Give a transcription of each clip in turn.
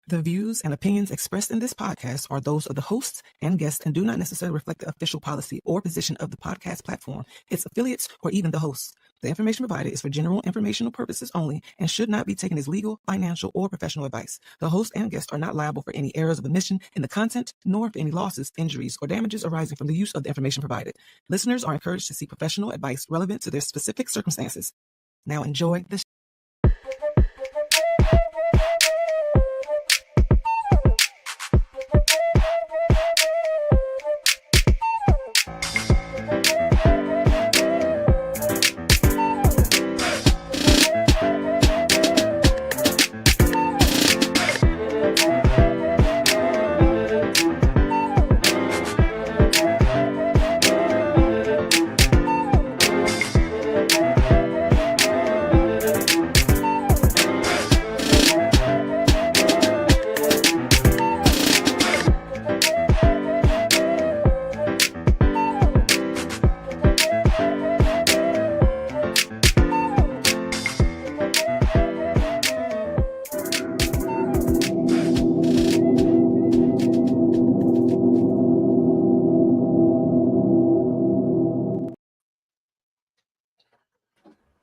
The views and opinions expressed in this podcast are those of the hosts and guests and do not necessarily reflect the official policy or position of the podcast platform, its affiliates, or even the hosts. The information provided is for general informational purposes only and should not be taken as legal, financial, or professional advice. The host and guests are not liable for any errors of omission in the content, nor for any losses, injuries, or damages arising from the use of the information provided. Listeners are encouraged to seek professional advice relevant to their specific circumstances. Now enjoy the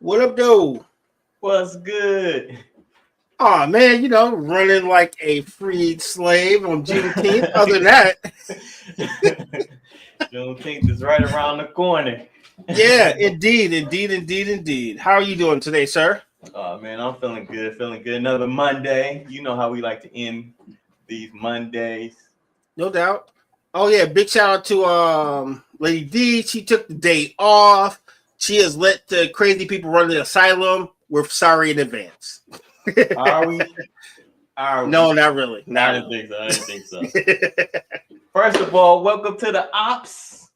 What up, though? What's good? Oh man, running like a freed slave on Juneteenth. Other than that, Juneteenth is right around the corner. yeah, indeed. How are you doing today, sir? Oh man, I'm feeling good. Another Monday. You know how we like to end these Mondays. No doubt. Oh yeah, big shout out to Lady D. She took the day off. She has let the crazy people run the asylum. We're sorry in advance. Are we? No, not really. I didn't think so. First of all, welcome to the Ops.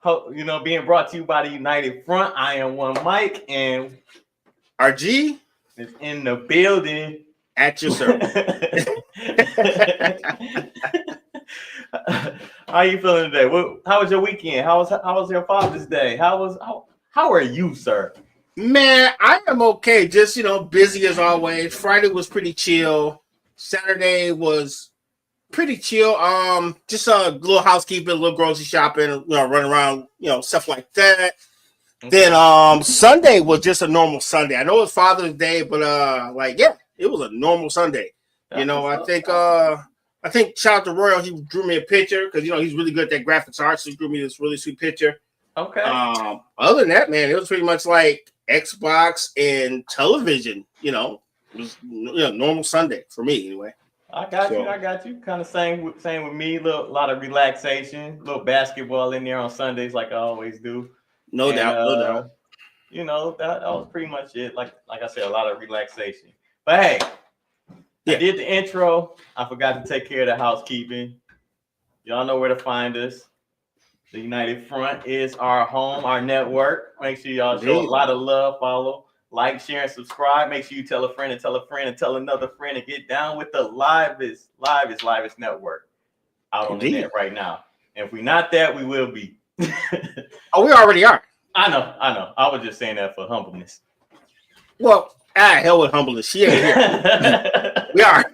Being brought to you by the United Front. I am one Mike, and RG is in the building. At your service. How you feeling today? How was your weekend? How was your Father's Day? How are you, sir? Man, I am okay. Just, busy as always. Friday was pretty chill. Saturday was pretty chill. Just a little housekeeping, a little grocery shopping, running around, stuff like that. Okay. Then Sunday was just a normal Sunday. I know it's Father's Day, but it was a normal Sunday. I think shout out to Royal, he drew me a picture because he's really good at that graphics art, so he drew me this really sweet picture. Okay. Other than that, man, it was pretty much like Xbox and television. It was normal Sunday for me anyway. I got you. Kind of same with me. A lot of relaxation, little basketball in there on Sundays, like I always do. No doubt. That was pretty much it. Like I said, a lot of relaxation. But hey, yeah. I did the intro. I forgot to take care of the housekeeping. Y'all know where to find us. The United Front is our home, our network. Make sure y'all show a lot of love, follow, like, share, and subscribe. Make sure you tell a friend and tell a friend and tell another friend and get down with the livest network out on the net right now. And if we're not that, we will be. Oh, we already are. I know. I was just saying that for humbleness. Well, hell with humbleness. She ain't here. We are.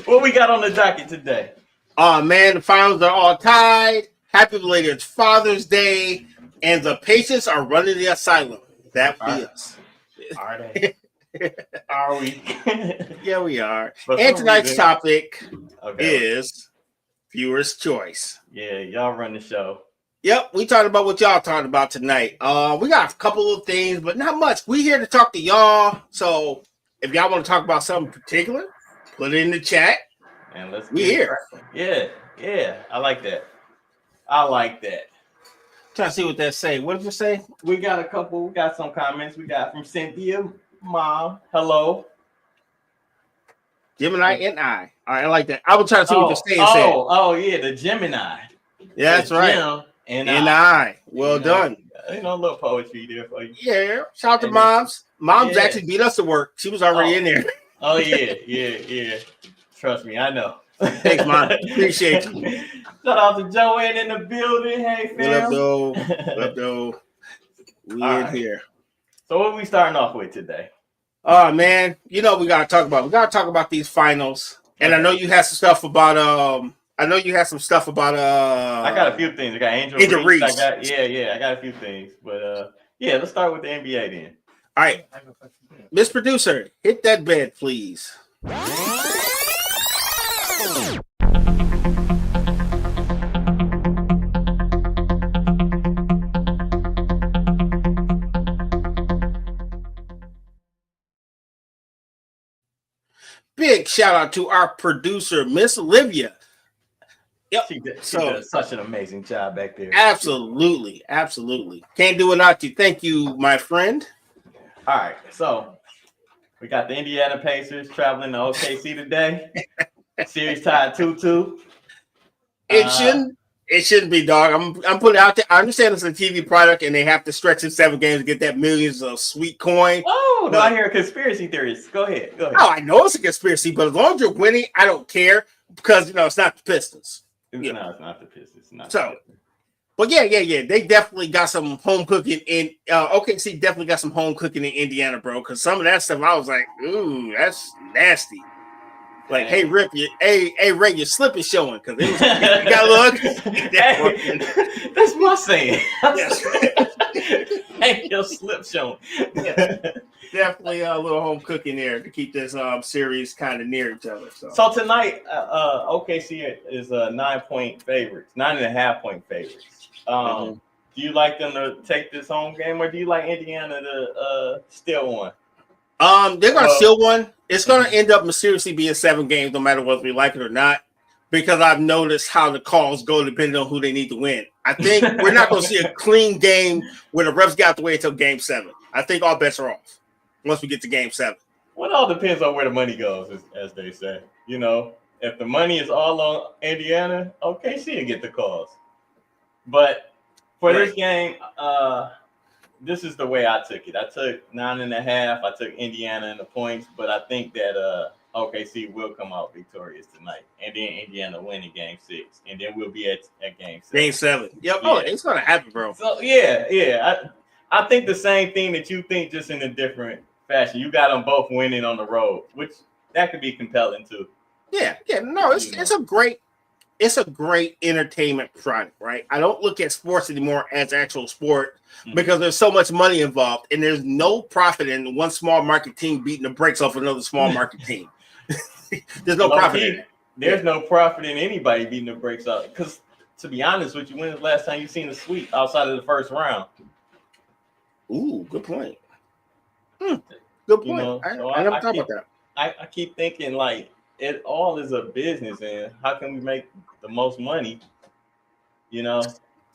What we got on the docket today? Oh man, the finals are all tied. Happy belated Father's Day, and the patients are running the asylum. That be us. Are they? Are we? Yeah, we are. And tonight's topic is viewer's choice. Yeah, y'all run the show. Yep, we talking about what y'all talking about tonight. We got a couple of things, but not much. We here to talk to y'all. So if y'all want to talk about something particular, put it in the chat. And let's we here. Yeah. I like that. Trying to see what that say. What did you say? We got some comments. We got from Cynthia Mom. Hello. Gemini and I. All right, I like that. I was trying to see what the saying said. Oh, yeah, the Gemini. Yeah, that's right. And I. Well done. A little poetry there for you. Yeah. Shout out to Moms. Moms actually beat us to work. She was already in there. Oh, yeah. Trust me, I know. Thanks, Mom. Appreciate you. Shout out to Joanne in the building. Hey, fam. What up, though? We in here. So what are we starting off with today? Oh man, you know we gotta talk about these finals. And I know you had some stuff about I know you had some stuff about I got a few things. I got Angel Reese. I got a few things. But yeah, let's start with the NBA then. All right. Miss Producer, hit that bed, please. Big shout out to our producer, Miss Olivia. Yep. She does such an amazing job back there. Absolutely. Can't do it without you. Thank you, my friend. All right. So we got the Indiana Pacers traveling to OKC today. Series tied 2-2. It shouldn't be, dog. I'm putting it out there. I understand it's a TV product and they have to stretch in 7 games to get that millions of sweet coin. Oh, no, I hear conspiracy theories. Go ahead. Oh, I know it's a conspiracy, but as long as you're winning, I don't care because it's not the Pistons. No, it's not the Pistons. But yeah. They definitely got some home cooking in OKC. Definitely got some home cooking in Indiana, bro. Because some of that stuff, I was like, ooh, that's nasty. Like, hey, Rip, Ray, your slip is showing because it was you got look. That's my saying. Yes. Hey, your slip showing. Definitely a little home cooking there to keep this series kind of near each other. So tonight, OKC is 9-point favorites, 9.5-point favorites. Do you like them to take this home game, or do you like Indiana to steal one? They're gonna steal one. It's gonna end up mysteriously being 7 games, no matter whether we like it or not, because I've noticed how the calls go depending on who they need to win. I think we're not gonna see a clean game where the refs got to wait until game 7. I think all bets are off once we get to game 7. Well, it all depends on where the money goes, as they say. If the money is all on Indiana, OKC will get the calls. But for this game, this is the way I took it. I took 9.5. I took Indiana in the points, but I think that OKC will come out victorious tonight, and then Indiana win in game 6, and then we'll be at game 7. Game 7. Yep. Yeah. Oh, it's gonna happen, bro. So yeah. I think the same thing that you think, just in a different fashion. You got them both winning on the road, which that could be compelling too. Yeah. No, it's a great entertainment product, right? I don't look at sports anymore as actual sport because there's so much money involved, and there's no profit in one small market team beating the brakes off another small market team. There's no profit in it. There's no profit in anybody beating the brakes off. Because to be honest with you, when was the last time you seen a sweep outside of the first round? Ooh, good point. Good point. I never thought about that. I keep thinking like it all is a business, and how can we make the most money?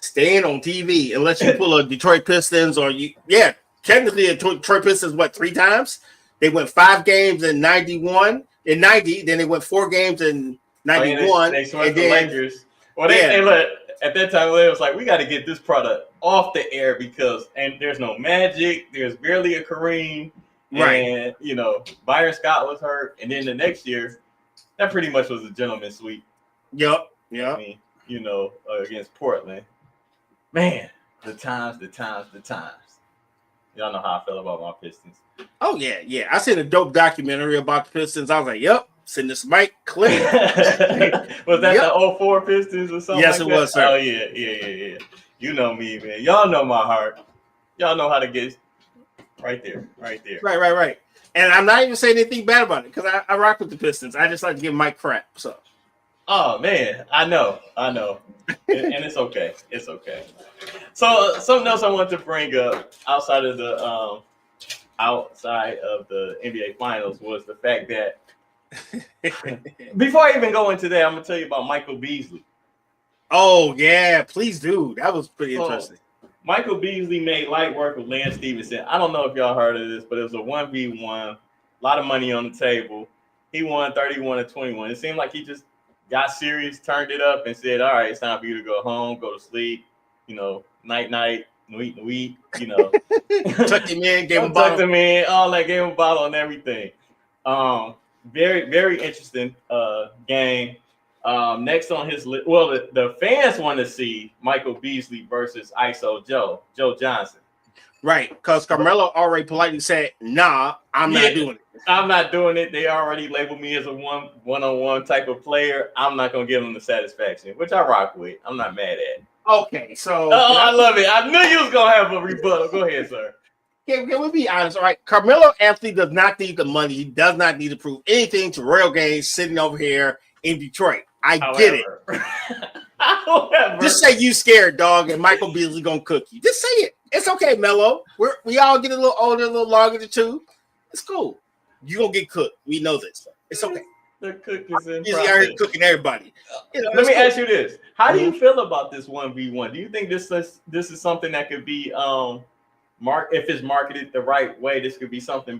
Staying on TV unless you pull a Detroit Pistons technically a Detroit Pistons 3 times? They went 5 games in 91 in 90, then they went 4 games in 91. They swept the Lakers. Well, they look at that time. It was like, we got to get this product off the air and there's no Magic, there's barely a Kareem, and Byron Scott was hurt, and then the next year, that pretty much was a gentleman's sweep. Yep. Against Portland. Man, the times. Y'all know how I feel about my Pistons. Oh, yeah. I seen a dope documentary about the Pistons. I was like, yep, send this mic clip. Was that the 04 Pistons or something? Yes, it was, sir. Oh, yeah. You know me, man. Y'all know my heart. Y'all know how to get right there. Right. And I'm not even saying anything bad about it because I rock with the Pistons. I just like to give Mike crap, so. Oh man, I know, and it's okay. It's okay. So something else I want to bring up outside of the NBA Finals was the fact that before I even go into that, I'm gonna tell you about Michael Beasley. Oh yeah, please do. That was pretty interesting. Michael Beasley made light work with Lance Stevenson. I don't know if y'all heard of this, but it was a 1v1, a lot of money on the table. He won 31-21. It seemed like he just got serious, turned it up, and said, all right, it's time for you to go home, go to sleep, night, nuit, Tucked him in, gave him a bottle. Tucked him in, all that, gave him a bottle and everything. Very, very interesting game. Next on his list, the fans want to see Michael Beasley versus ISO Joe Johnson. Right, because Carmelo already politely said, "Nah, I'm not doing it." I'm not doing it. They already labeled me as a one-on-one type of player. I'm not gonna give them the satisfaction, which I rock with. I'm not mad at. Okay, so Oh, I love it. I knew you was gonna have a rebuttal. Go ahead, sir. can we be honest? All right, Carmelo Anthony does not need the money. He does not need to prove anything to Royal Games sitting over here in Detroit. I get it. However, Just say you scared, dog, and Michael Beasley gonna cook you. Just say it. It's okay, Melo. We all get a little older, a little longer than two. It's cool. You gonna get cooked. We know this. It's okay. The cook is in He's out here process. cooking everybody. You know, Let me cool. ask you this: how do you feel about this 1v1? Do you think this is something that could be if it's marketed the right way? This could be something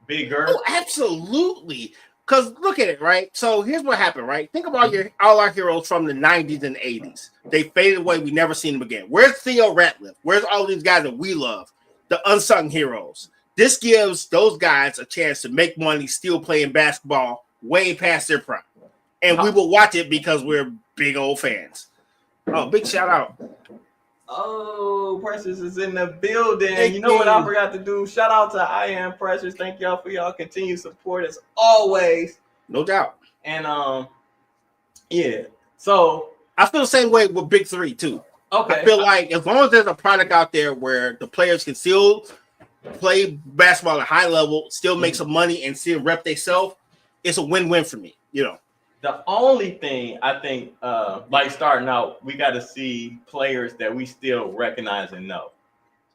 bigger. Oh, absolutely. Because look at it, right? So here's what happened, right? Think about all our heroes from the 90s and 80s. They faded away. We never seen them again. Where's Theo Ratliff? Where's all these guys that we love? The unsung heroes. This gives those guys a chance to make money still playing basketball way past their prime. And we will watch it because we're big old fans. Oh, big shout out. Oh, Precious is in the building. You know what I forgot to do? Shout out to I Am Precious. Thank y'all for y'all continued support as always. No doubt. And yeah. So I feel the same way with Big Three too. Okay. I feel like as long as there's a product out there where the players can still play basketball at a high level, still make some money, and still rep themselves, it's a win-win for me. You know. The only thing I think, like starting out, we got to see players that we still recognize and know.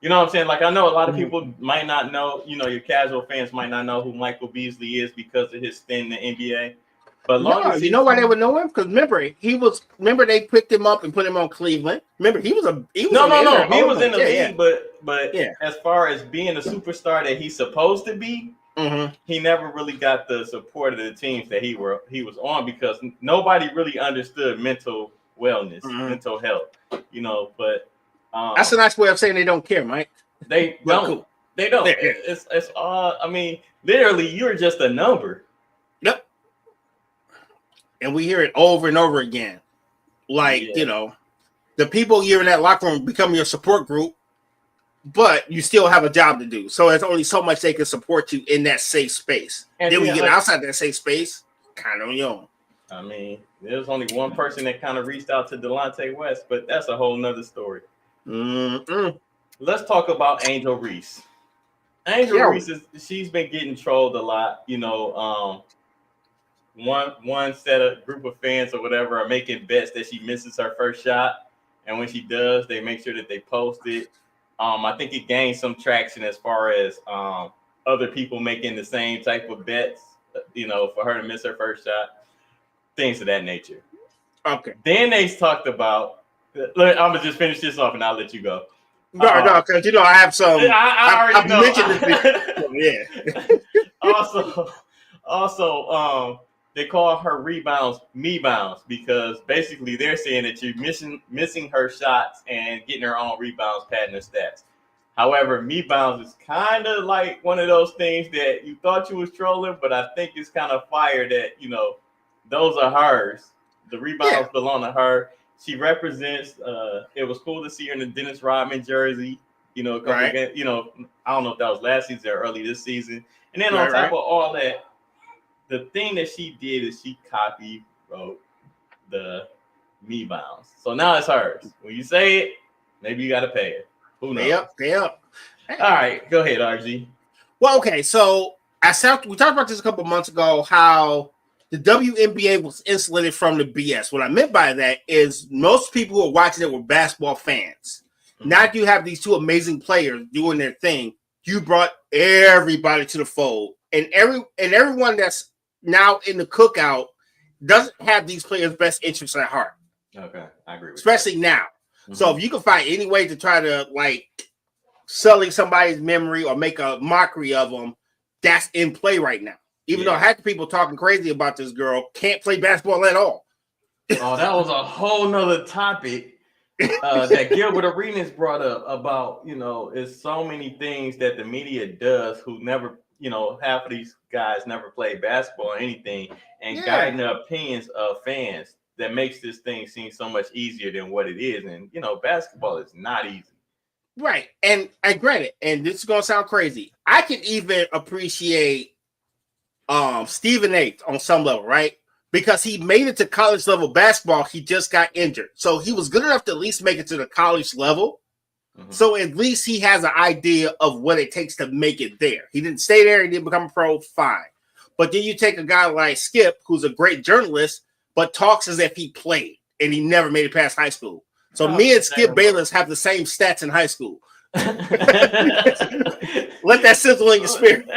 You know what I'm saying? Like, I know a lot of people might not know, your casual fans might not know who Michael Beasley is because of his stint in the NBA. But you know why they would know him? Because remember they picked him up and put him on Cleveland. Remember, he was in the league, but as far as being a superstar that he's supposed to be, he never really got the support of the teams that he was on because nobody really understood mental wellness, mental health, but that's a nice way of saying they don't care, Mike. They don't. Cool. They don't. It's I mean, literally, you're just a number. Yep. And we hear it over and over again. Like, the people you're in that locker room become your support group, but you still have a job to do. So there's only so much they can support you in that safe space. And then when you get outside that safe space, kind of on your own. I mean, there's only one person that kind of reached out to Delonte West, but that's a whole nother story. Let's talk about Angel Reese. Reese she's been getting trolled a lot. One group of fans or whatever are making bets that she misses her first shot, and when she does, they make sure that they post it. I think it gained some traction as far as other people making the same type of bets, for her to miss her first shot, things of that nature. Okay. Then they talked about. Look, I'm gonna just finish this off and I'll let you go. No, because I have some. I already know. Mentioned this. Also, they call her rebounds me-bounds because basically they're saying that you're missing her shots and getting her own rebounds, padding her stats. However, me-bounds is kind of like one of those things that you thought you was trolling, but I think it's kind of fire that, those are hers. The rebounds belong to her. She represents. It was cool to see her in the Dennis Rodman jersey. Right. I don't know if that was last season or early this season. And then on top of all that, the thing that she did is she wrote the me bounds. So now it's hers. When you say it, maybe you got to pay it. Who knows? Pay up. All right, go ahead, RG. Well, okay. So we talked about this a couple months ago. How the WNBA was insulated from the BS. What I meant by that is most people who are watching it were basketball fans. Now that you have these two amazing players doing their thing, you brought everybody to the fold, and everyone that's now in the cookout doesn't have these players' best interests at heart. Okay, I agree with especially that. Now. So if you can find any way to try to sully somebody's memory or make a mockery of them, that's in play right now. Even though half the people talking crazy about this girl can't play basketball at all. Oh, that was a whole nother topic that Gilbert Arenas brought up about, it's so many things that the media does who never, half of these guys never played basketball or anything, and guiding the opinions of fans that makes this thing seem so much easier than what it is. And, basketball is not easy. Right. And I granted, and this is gonna sound crazy. I can even appreciate Stephen A on some level, right? Because he made it to college level basketball, he just got injured. So he was good enough to at least make it to the college level. Mm-hmm. So at least he has an idea of what it takes to make it there. He didn't stay there, he didn't become a pro, fine. But then you take a guy like Skip, who's a great journalist, but talks as if he played and he never made it past high school. So me and Skip Bayless have the same stats in high school. Let that sizzle in your spirit.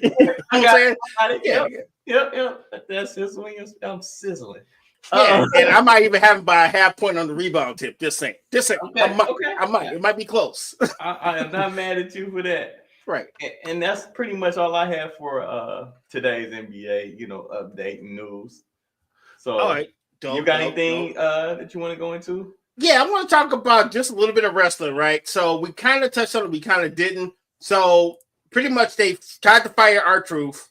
You know what I'm saying? Yep. That's sizzling. I'm sizzling. Yeah, and I might even have him by a half point on the rebound tip. Just saying. Okay. I might. It might be close. I am not mad at you for that. Right. And that's pretty much all I have for today's NBA, update and news. So all right. You got anything that you want to go into? Yeah, I want to talk about just a little bit of wrestling, right? So we kind of touched on it, we kind of didn't. So pretty much they tried to fire R-Truth.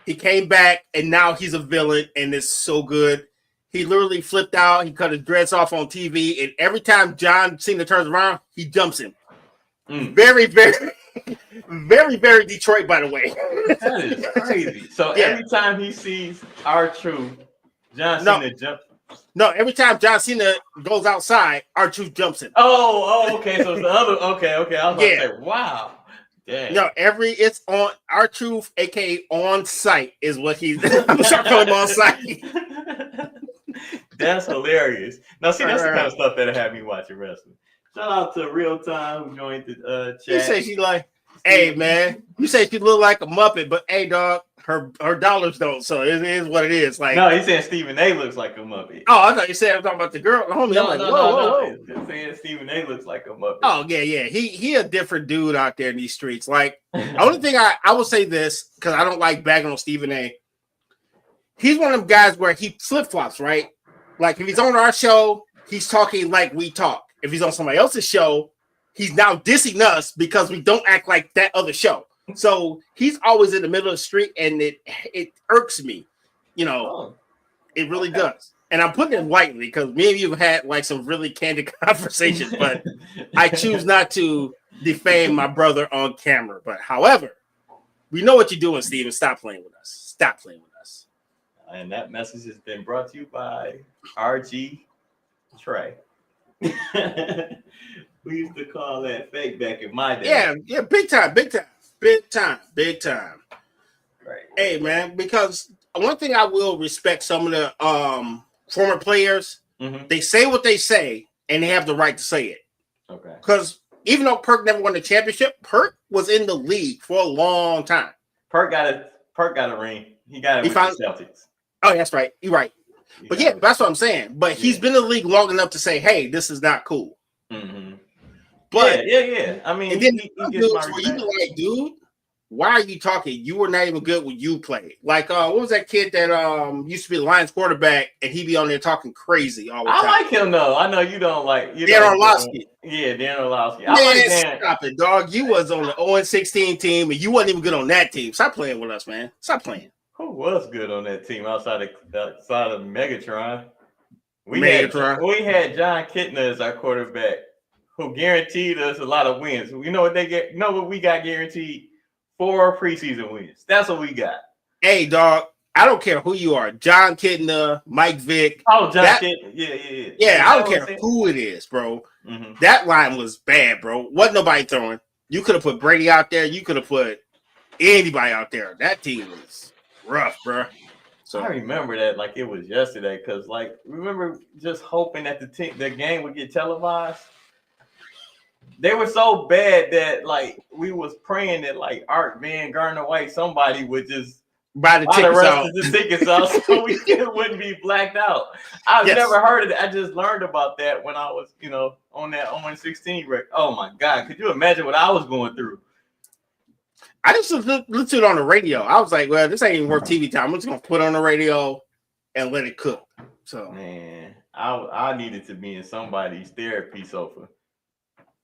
He came back, and now he's a villain, and it's so good. He literally flipped out. He cut his dreads off on TV, and every time John Cena turns around, he jumps him. Very, very, very, very Detroit, by the way. That is crazy. So every time he sees R-Truth, John Cena jumps. No, every time John Cena goes outside, R-Truth jumps him. Oh, okay. So it's the other. Okay. I was about to say, wow. Dang. No, it's on R-Truth, aka on site, is what he's. I'm sure calling him on site. That's hilarious. Now, see, that's the kind of stuff that had me watching wrestling. Shout out to Real Time who joined the chat. You say she like, hey man, you say she look like a Muppet, but hey dog, her dollars don't. So it is what it is. Like, no, he's saying Stephen A looks like a Muppet. Oh, I thought you said I'm talking about the girl, the homie. I'm like, whoa. He's saying Stephen A looks like a Muppet. Oh yeah. He a different dude out there in these streets. Like, the only thing I will say this because I don't like bagging on Stephen A. He's one of them guys where he flip flops, right? Like if he's on our show, he's talking like we talk. If he's on somebody else's show, he's now dissing us because we don't act like that other show. So he's always in the middle of the street, and it irks me. It really does. And I'm putting it lightly because me and you have had like some really candid conversations, but I choose not to defame my brother on camera. But however, we know what you're doing, Steven. Stop playing with us. Stop playing with us. And that message has been brought to you by RG Trey. We used to call that fake back in my day. Yeah, big time. Right. Hey, man, because one thing I will respect some of the former players, they say what they say, and they have the right to say it. Okay. Because even though Perk never won the championship, Perk was in the league for a long time. Perk got a ring. He got it with the Celtics. Oh, that's right. You're right. But yeah, that's what I'm saying. But he's been in the league long enough to say, hey, this is not cool. Mm-hmm. But yeah. I mean, and then he gets my respect. You like, dude, why are you talking? You were not even good when you played. Like, what was that kid that used to be the Lions quarterback, and he be on there talking crazy all the time? I like him though. I know you don't like Dan Orlovsky. Yeah, Dan Orlovsky. Stop it, dog. You was on the 0-16 team, and you wasn't even good on that team. Stop playing with us, man. Stop playing. Who was good on that team outside of Megatron? We had John Kitna as our quarterback, who guaranteed us a lot of wins. You know what they get? You know what we got guaranteed? 4 preseason wins. That's what we got. Hey, dog. I don't care who you are. John Kitna, Mike Vick. Oh, John Kitna. Yeah. Yeah, I don't care who it is, bro. Mm-hmm. That line was bad, bro. Wasn't nobody throwing. You could have put Brady out there. You could have put anybody out there. That team was rough, bro. So I remember that like it was yesterday because, like, remember just hoping that the game would get televised. They were so bad that like we was praying that like Art Van Gardner White somebody would just buy the tickets out so we wouldn't be blacked out. I've never heard of it. I just learned about that when I was on that 0-16 record. Oh my God, could you imagine what I was going through? I just listened to it on the radio. I was like, well, this ain't even worth TV time. I'm just gonna put it on the radio and let it cook. So man, I needed to be in somebody's therapy sofa.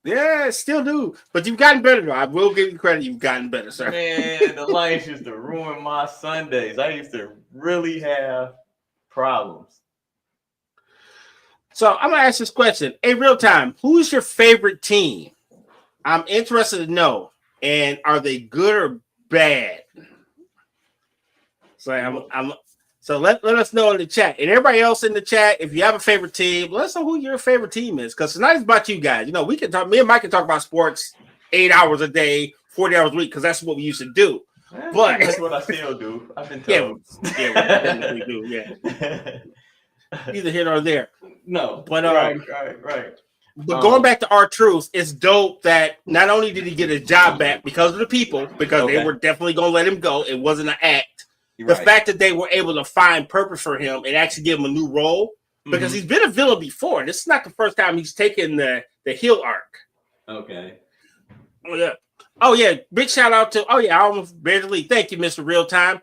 Yeah, still do. But you've gotten better, though. I will give you credit. You've gotten better, sir. Man, the Lions used to ruin my Sundays. I used to really have problems. So I'm going to ask this question. Hey, Real Time, who's your favorite team I'm interested to know, and are they good or bad? So let us know in the chat, and everybody else in the chat, if you have a favorite team, let us know who your favorite team is. Because tonight is about you guys. You know, we can talk. Me and Mike can talk about sports 8 hours a day, 40 hours a week, because that's what we used to do. But that's what I still do. I've been told. We definitely do. Yeah, neither here nor there. No, but right. But going back to R-Truth, it's dope that not only did he get his job back because of the people, because they were definitely going to let him go. It wasn't an act. The fact that they were able to find purpose for him and actually give him a new role, because he's been a villain before. This is not the first time he's taken the heel arc. Okay. Oh yeah. Big shout out to I almost barely. Thank you, Mr. Real Time.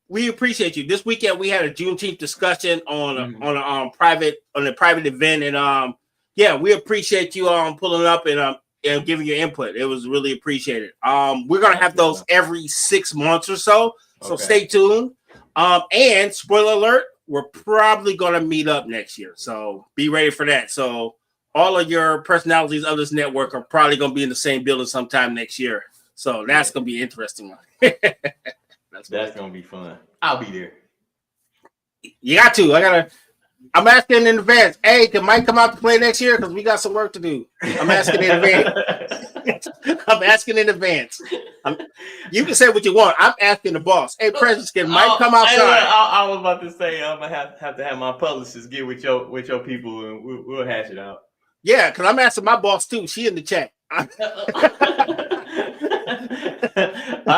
We appreciate you. This weekend we had a Juneteenth discussion on a private event, and we appreciate you pulling up and giving your input. It was really appreciated. We're gonna have those every 6 months or so. So stay tuned. And spoiler alert, we're probably gonna meet up next year. So be ready for that. So all of your personalities of this network are probably gonna be in the same building sometime next year. So that's gonna be interesting. That's gonna be fun. I'll be there. You got to. I'm asking in advance. Hey, can Mike come out to play next year? Because we got some work to do. I'm asking in advance. You can say what you want. I'm asking the boss. Hey, President, can Mike come outside? I was about to say I'm gonna have to have my publicist get with your people, and we'll hash it out. Yeah, because I'm asking my boss too. She in the chat. I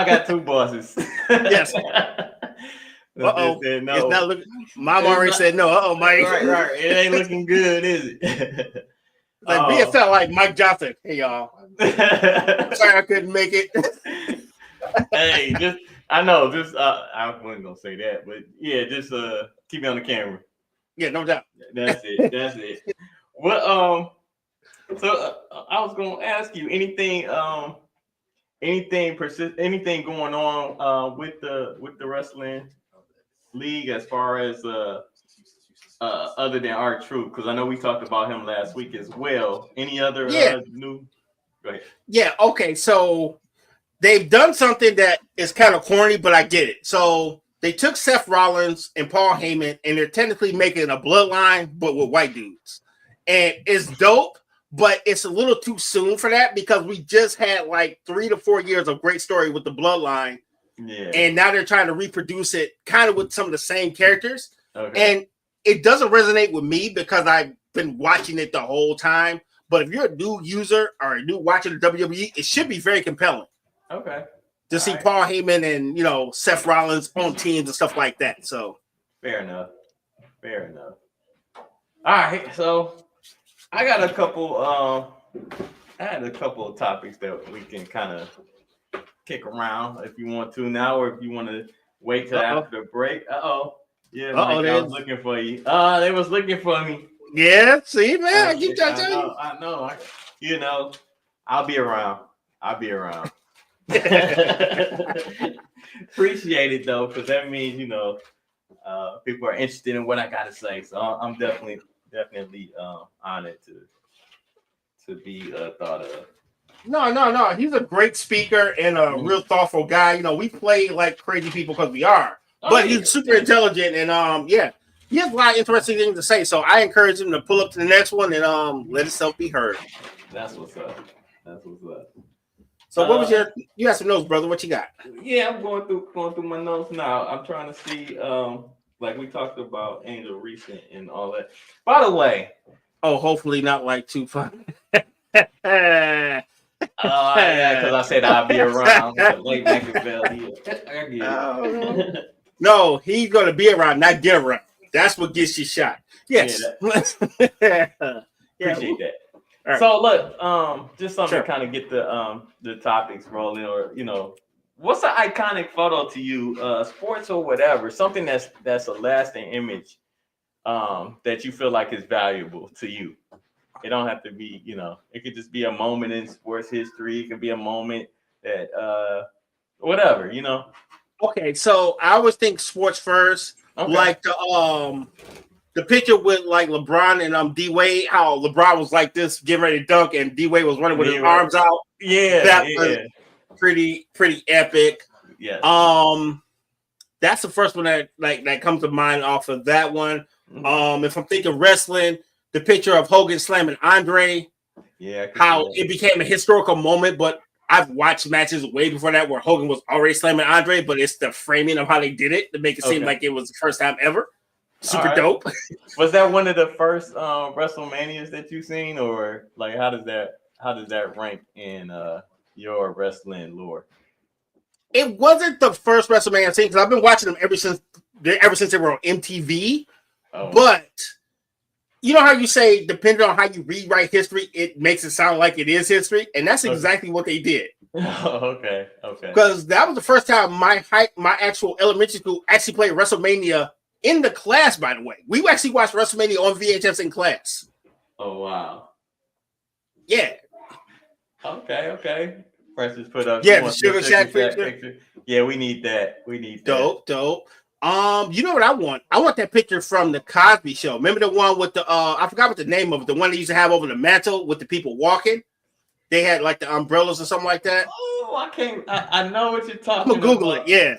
got 2 bosses. Yes. No. It's not looking. Mom already said no. Mike. Right. It ain't looking good, is it? Like BSL, like Mike Johnson. Hey y'all. Sorry I couldn't make it. Hey, I wasn't gonna say that, but yeah, just keep me on the camera. Yeah, no doubt. That's it. What so I was gonna ask you anything going on with the wrestling league as far as other than R-Truth, because I know we talked about him last week as well. Any other new? Go ahead. Yeah. Okay. So they've done something that is kind of corny, but I get it. So they took Seth Rollins and Paul Heyman, and they're technically making a bloodline, but with white dudes, and it's dope. But it's a little too soon for that because we just had like 3 to 4 years of great story with the bloodline. Yeah. And now they're trying to reproduce it kind of with some of the same characters. Okay. And it doesn't resonate with me because I've been watching it the whole time. But if you're a new user or a new watcher of WWE, it should be very compelling. Okay. To see Paul Heyman and, Seth Rollins on teams and stuff like that. So fair enough. All right. So I got a couple of topics that we can kind of kick around if you want to now, or if you want to wait till after the break. Yeah, Mike, I was looking for you. They was looking for me. Yeah, see, man, I keep telling you. I know. I'll be around. Appreciate it though, because that means people are interested in what I got to say. So I'm definitely honored to be thought of. No. He's a great speaker and a real thoughtful guy. We play like crazy people because we are. But he's super intelligent and he has a lot of interesting things to say. So I encourage him to pull up to the next one and let himself be heard. That's what's up. So what was you have some notes, brother? What you got? Yeah, I'm going through my notes now. I'm trying to see like we talked about Angel Reese and all that. By the way, hopefully not like too fun. Yeah, because I said I'll be around. Late No, he's gonna be around, not get around. That's what gets you shot. Yes. Appreciate that. Right. So look, just something to kind of get the topics rolling, or what's an iconic photo to you, sports or whatever, something that's a lasting image that you feel like is valuable to you. It don't have to be, it could just be a moment in sports history. It could be a moment that whatever, Okay, so I always think sports first, like the the picture with like LeBron and D Wade, how LeBron was like this, getting ready to dunk, and D Wade was running with his arms out. That was pretty epic. Yeah. That's the first one that comes to mind off of that one. If I'm thinking wrestling, the picture of Hogan slamming Andre. Yeah. How it became a historical moment, but I've watched matches way before that where Hogan was already slamming Andre, but it's the framing of how they did it to make it seem like it was the first time ever. Super dope. Was that one of the first WrestleManias that you've seen, or like how does that rank in your wrestling lore? It wasn't the first WrestleMania I've seen because I've been watching them ever since they were on MTV. But you know how you say, depending on how you rewrite history, it makes it sound like it is history, and that's exactly what they did. Okay. Because that was the first time my actual elementary school actually played WrestleMania in the class. By the way, we actually watched WrestleMania on VHS in class. Oh wow! Yeah. Okay. Precious put up. Yeah, the Sugar Shack picture. Yeah, we need that. Dope. You know what I want? I want that picture from the Cosby Show. Remember the one with the I forgot what the name of it. The one they used to have over the mantle with the people walking. They had like the umbrellas or something like that. Oh, I can't. I know what you're talking about. I'm gonna Google it. Yeah,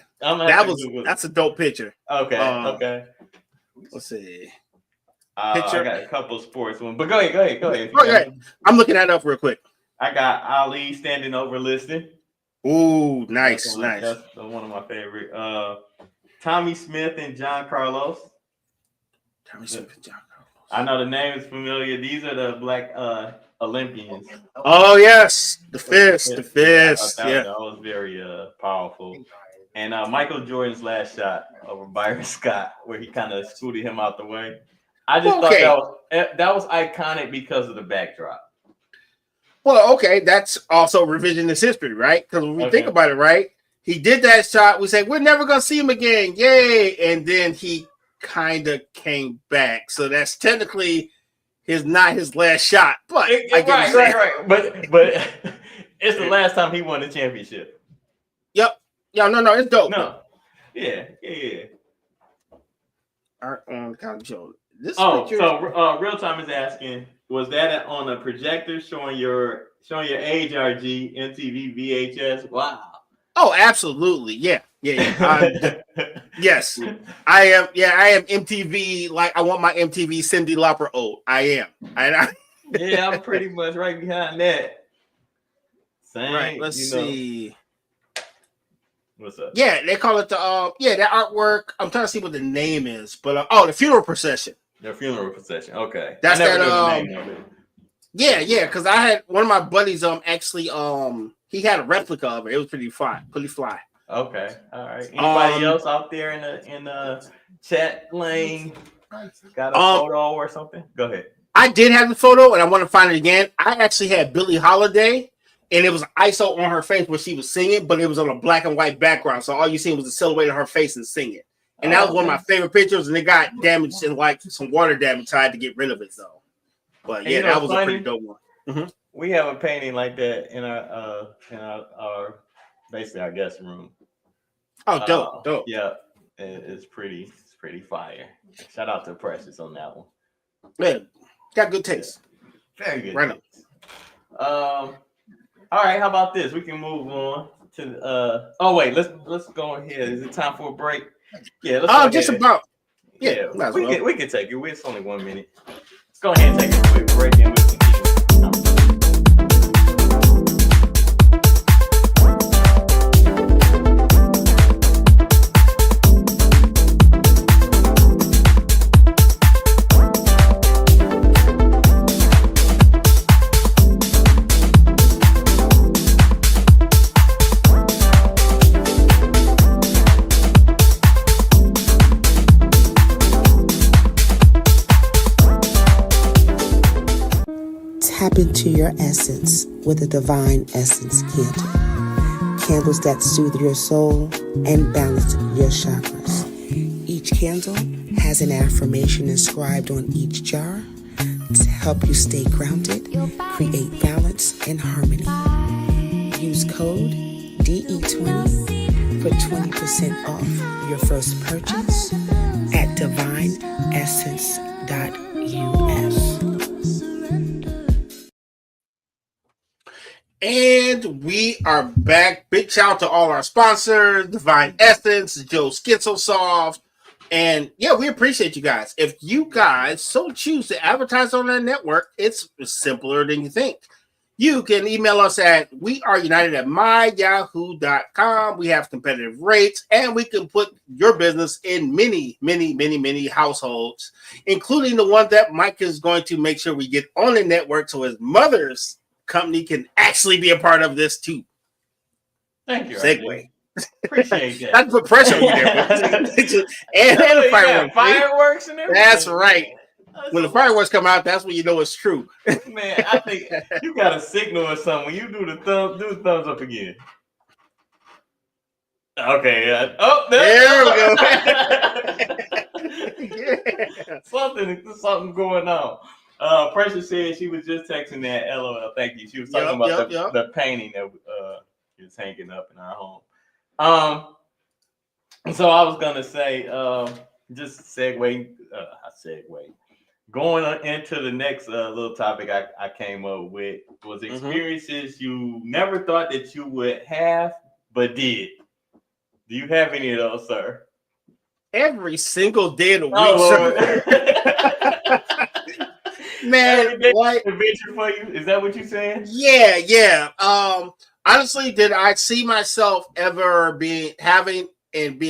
that's a dope picture. Okay. Let's see. Picture. I got a couple sports ones, but go ahead. Okay, I'm looking that up real quick. I got Ali standing over listening. Ooh, nice. That's one of my favorite. Tommy Smith and John Carlos. I know the name is familiar. These are the black Olympians. Oh yes, the fist. Yeah, that was very powerful. And Michael Jordan's last shot over Byron Scott, where he kind of scooted him out the way. I just thought that was iconic because of the backdrop. Well, okay, that's also revisionist history, right? Because when we think about it, right, he did that shot. We say we're never gonna see him again, yay! And then he kind of came back, so that's technically not his last shot. But right. But it's the last time he won the championship. Yep. Yeah. No. It's dope. No. Yeah. Art on Cosby Show. Picture... So Real Time is asking, was that on a projector showing your HRG, MTV, VHS? Wow. Oh, absolutely. Yeah. Yes, I am. Yeah, I am MTV. Like I want my MTV Cyndi Lauper old. I am. Yeah, I'm pretty much right behind that. Same. Right. Let's see. What's up? Yeah, they call it the that artwork. I'm trying to see what the name is, but the funeral procession. The funeral procession. Okay. That's that. Yeah, because I had one of my buddies actually he had a replica of it. It was pretty fly. Okay. All right. Anybody else out there in the chat lane got a photo or something? Go ahead. I did have the photo, and I want to find it again. I actually had Billie Holiday, and it was ISO on her face where she was singing, but it was on a black and white background, so all you seen was the silhouette of her face and singing. And that was one of my favorite pictures, and it got damaged and like some water damage. I had to get rid of it though. But yeah, that was a pretty dope one. Mm-hmm. We have a painting like that in our basically our guest room. Oh, dope. Yeah, it's pretty fire. Shout out to Precious on that one. Man, got good taste. Very good. Right up. All right, how about this? We can move on to let's go ahead. Is it time for a break? Yeah, let's just about. Yeah, we can take it. It's only 1 minute. Let's go ahead and take a quick break and we can continue. Tap into your essence with a Divine Essence candle. Candles that soothe your soul and balance your chakras. Each candle has an affirmation inscribed on each jar to help you stay grounded, create balance and harmony. Use code DE20 for 20% off your first purchase at divineessence.com. And we are back. Big shout out to all our sponsors, Divine Essence, Joe Schizosoft. And yeah, we appreciate you guys. If you guys so choose to advertise on our network, it's simpler than you think. You can email us at weareunited@myyahoo.com. We have competitive rates, and we can put your business in many, many, many, many households, including the one that Mike is going to make sure we get on the network so his mother's company can actually be a part of this too. Thank you. Segue. Appreciate that. That's put pressure on you there. and fireworks. Fireworks and everything. That's right. When the fireworks come out, that's when you know it's true. Man, I think you got a signal or something. When you do the thumbs up again. Okay. Oh, there we go. Yeah. Something going on. Precious said she was just texting that. LOL. Thank you. She was talking about the painting that is hanging up in our home. So I was gonna say, just segue. Going into the next little topic I came up with was experiences you never thought that you would have, but did. Do you have any of those, sir? Every single day of the week, Man, what adventure for you? Is that what you're saying? Yeah. Honestly, did I see myself ever being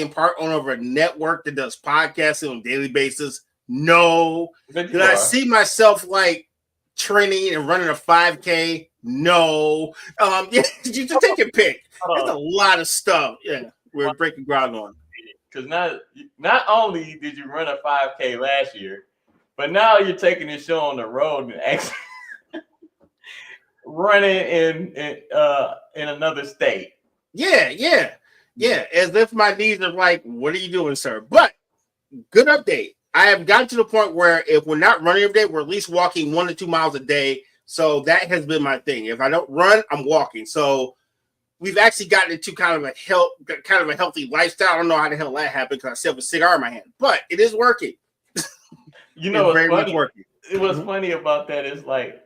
part owner of a network that does podcasting on a daily basis? No. Did I see myself like training and running a 5K? No. Yeah, you just take your pick. There's a lot of stuff. Yeah, we're breaking ground on. Because not only did you run a 5K last year, but now you're taking this show on the road and actually running in another state. Yeah. As if my knees are like, what are you doing, sir? But good update. I have gotten to the point where if we're not running every day, we're at least walking 1 to 2 miles a day. So that has been my thing. If I don't run, I'm walking. So we've actually gotten into kind of a healthy lifestyle. I don't know how the hell that happened because I still have a cigar in my hand, but it is working. You know, what's funny? It was funny about that is like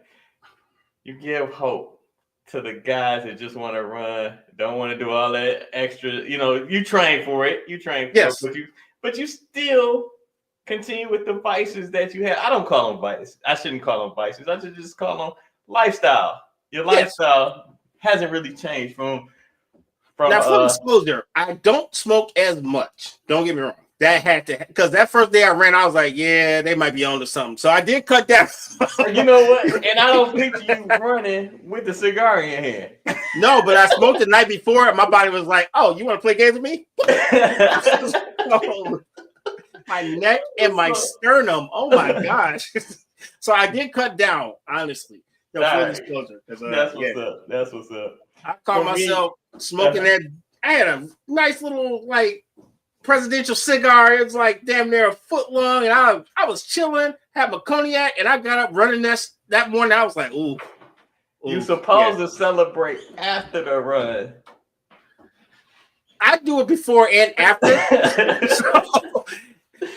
you give hope to the guys that just want to run, don't want to do all that extra. You know, you train for it. Yes. But you still continue with the vices that you have. I don't call them vices. I shouldn't call them vices. I should just call them lifestyle. Your lifestyle hasn't really changed from now. Full disclosure, I don't smoke as much. Don't get me wrong. That had to, because that first day I ran, I was like, yeah, they might be on to something. So I did cut down. You know what? And I don't picture you running with the cigar in your hand. No, but I smoked the night before, and my body was like, oh, you want to play games with me? My neck and my sternum. Oh my gosh. So I did cut down, honestly. Full disclosure. That's what's up. I caught myself smoking that. I had a nice little like presidential cigar. It was like damn near a foot long, and I was chilling, had my cognac, and I got up running that morning. I was like, ooh. You supposed to celebrate after the run. I do it before and after.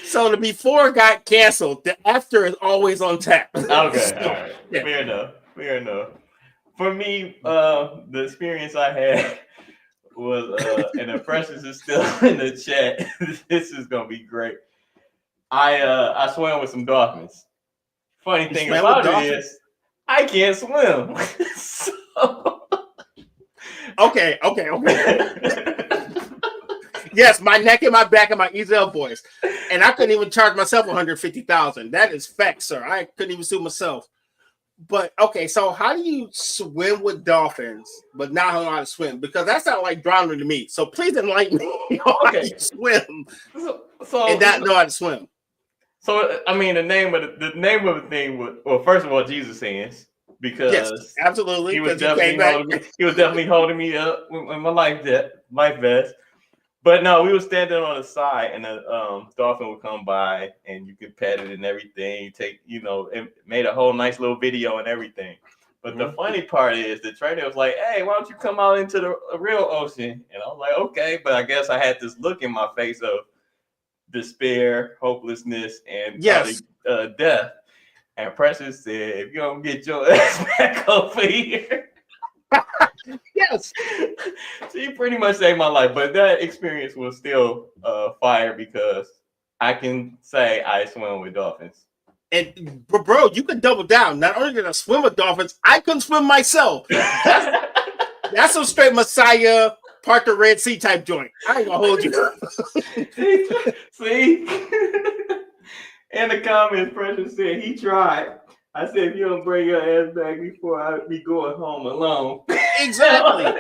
So the before got canceled. The after is always on tap. Okay, all right. Yeah. Fair enough. For me, the experience I had was, and the Precious is still in the chat. This is gonna be great. I swam with some dolphins. Funny thing about it is, I can't swim. Okay. Yes, my neck and my back and my Ezel boys. And I couldn't even charge myself $150,000. That is fact, sir. I couldn't even sue myself. But okay, so how do you swim with dolphins but not know how to swim? Because that sounds like drowning to me. So please enlighten me on how you swim and not know how to swim. So I mean, the name of the thing was, well, first of all, Jesus hands, because yes, absolutely. He was definitely holding me up with my life vest. But no, we were standing on the side, and a dolphin would come by, and you could pet it and everything. It made a whole nice little video and everything. But the funny part is, the trainer was like, "Hey, why don't you come out into the real ocean?" And I was like, "Okay," but I guess I had this look in my face of, despair, hopelessness, and Yes. probably, death. And Precious said, if you don't get your ass back over here. Yes. She pretty much saved my life. But that experience was still fire because I can say I swim with dolphins. And bro, you can double down. Not only did I swim with dolphins, I couldn't swim myself. That's some straight Messiah, part the Red Sea type joint. I ain't gonna hold you. See? In the comments, Precious said he tried. I said, if you don't bring your ass back before I be going home alone. Exactly.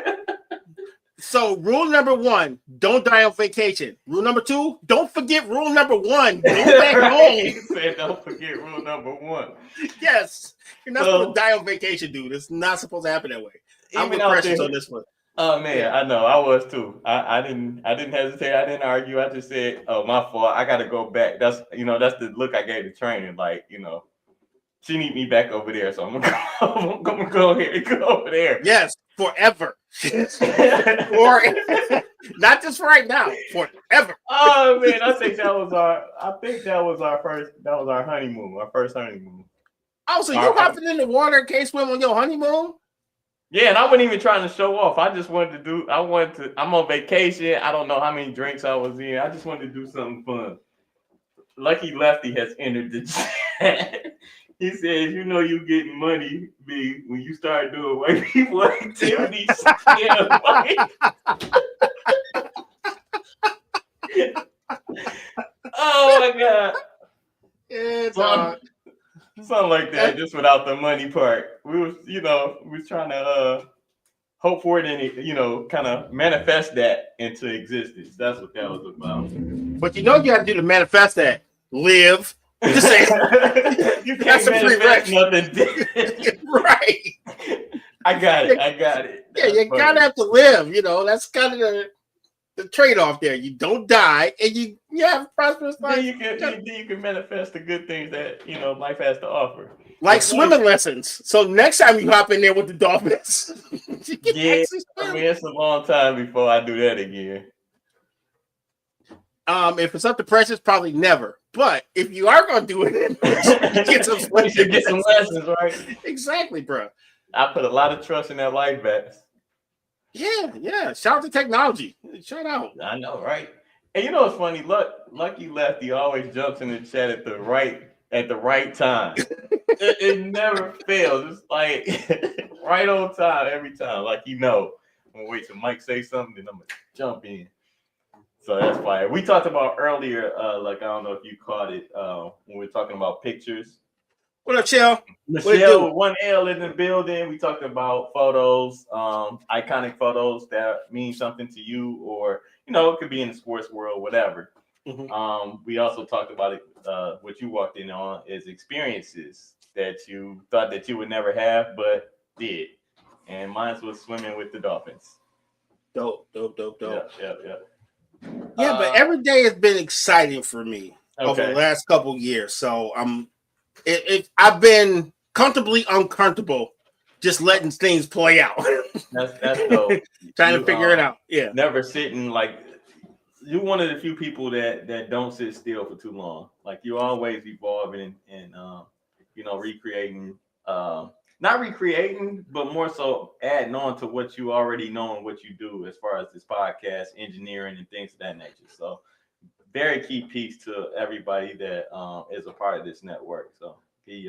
So rule number 1, don't die on vacation. Rule number 2, don't forget rule number 1. Go back He home. said, don't forget rule number 1. Yes. You're not supposed to die on vacation, dude. It's not supposed to happen that way. I'm with Precious on this one. Oh man, I know, I was too. I didn't hesitate, I didn't argue. I just said, oh, my fault. I gotta go back. That's the look I gave the training. Like, she need me back over there, so I'm gonna go ahead and go over there. Yes, forever. Or not just right now, forever. Oh man, I think that was our honeymoon, our first honeymoon. Oh, so you hopping in the water and can't swim on your honeymoon? Yeah, and I wasn't even trying to show off. I just wanted to I'm on vacation. I don't know how many drinks I was in. I just wanted to do something fun. Lucky Lefty has entered the chat. He says, you getting money, B, when you start doing white people activities. Yeah, oh my God. It's Something like that, just without the money part. We was trying to hope for it and kind of manifest that into existence. That's what that was about. But you got to do to manifest that. Live. Just say you can't manifest nothing. Right. I got it. Yeah, you gotta have to live. That's kind of the trade-off there. You don't die, and you have a prosperous life. You can manifest the good things that life has to offer, like swimming lessons. So next time you hop in there with the dolphins, it's a long time before I do that again. If it's up to Precious, probably never. But if you are going to do it, get some lessons. You should get some lessons, right? Exactly, bro. I put a lot of trust in that life vest. Yeah. Shout out to technology. Shout out. I know, right? And what's funny? Lucky Lefty always jumps in the chat at the right time. it never fails. It's like right on time every time. Like I'm gonna wait till Mike say something, then I'm gonna jump in. So that's fire. We talked about earlier, I don't know if you caught it when we were talking about pictures. What up, Chell? Michelle with 1 L in the building. We talked about photos, iconic photos that mean something to you, or it could be in the sports world, whatever. Mm-hmm. We also talked about it. What you walked in on is experiences that you thought that you would never have, but did. And mine was swimming with the dolphins. Dope. Yeah. Yeah, but every day has been exciting for me over the last couple years. So I've been comfortably uncomfortable just letting things play out. That's dope. Trying to figure it out. Yeah. Never sitting you're one of the few people that don't sit still for too long. Like you're always evolving and recreating, not recreating, but more so adding on to what you already know and what you do as far as this podcast, engineering, and things of that nature. So very key piece to everybody that is a part of this network. So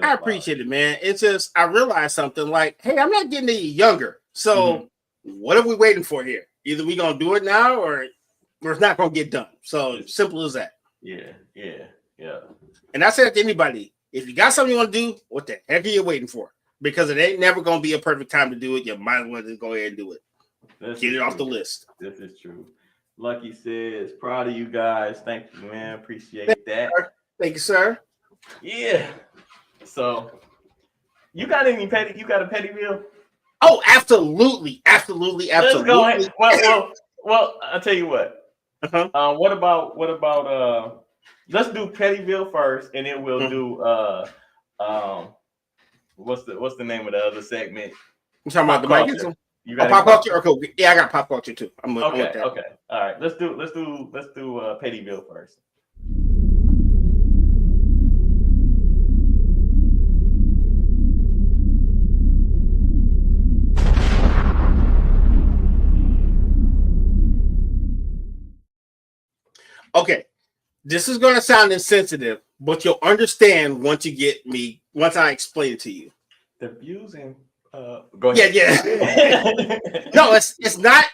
I appreciate it, man. It's just I realized something like, hey, I'm not getting any younger. So what are we waiting for here? Either we gonna do it now or it's not gonna get done. So simple as that. Yeah. And I said to anybody, if you got something you want to do, what the heck are you waiting for? Because it ain't never going to be a perfect time to do it. You might as well just go ahead and do it. Get it off the list. This is true. Lucky says, proud of you guys. Thank you, man. Appreciate that. Thank you, sir. Yeah. So, you got a petty bill? Oh, absolutely. Let's go ahead. Well, I'll tell you what. What about let's do petty bill first, and then we'll do what's the name of the other segment? You talking about the Mike? You got pop culture? Okay. Yeah, I got pop culture too. Okay. All right. Let's do petty bill first. This is going to sound insensitive, but you'll understand once once I explain it to you. The views and go ahead. Yeah. No, it's not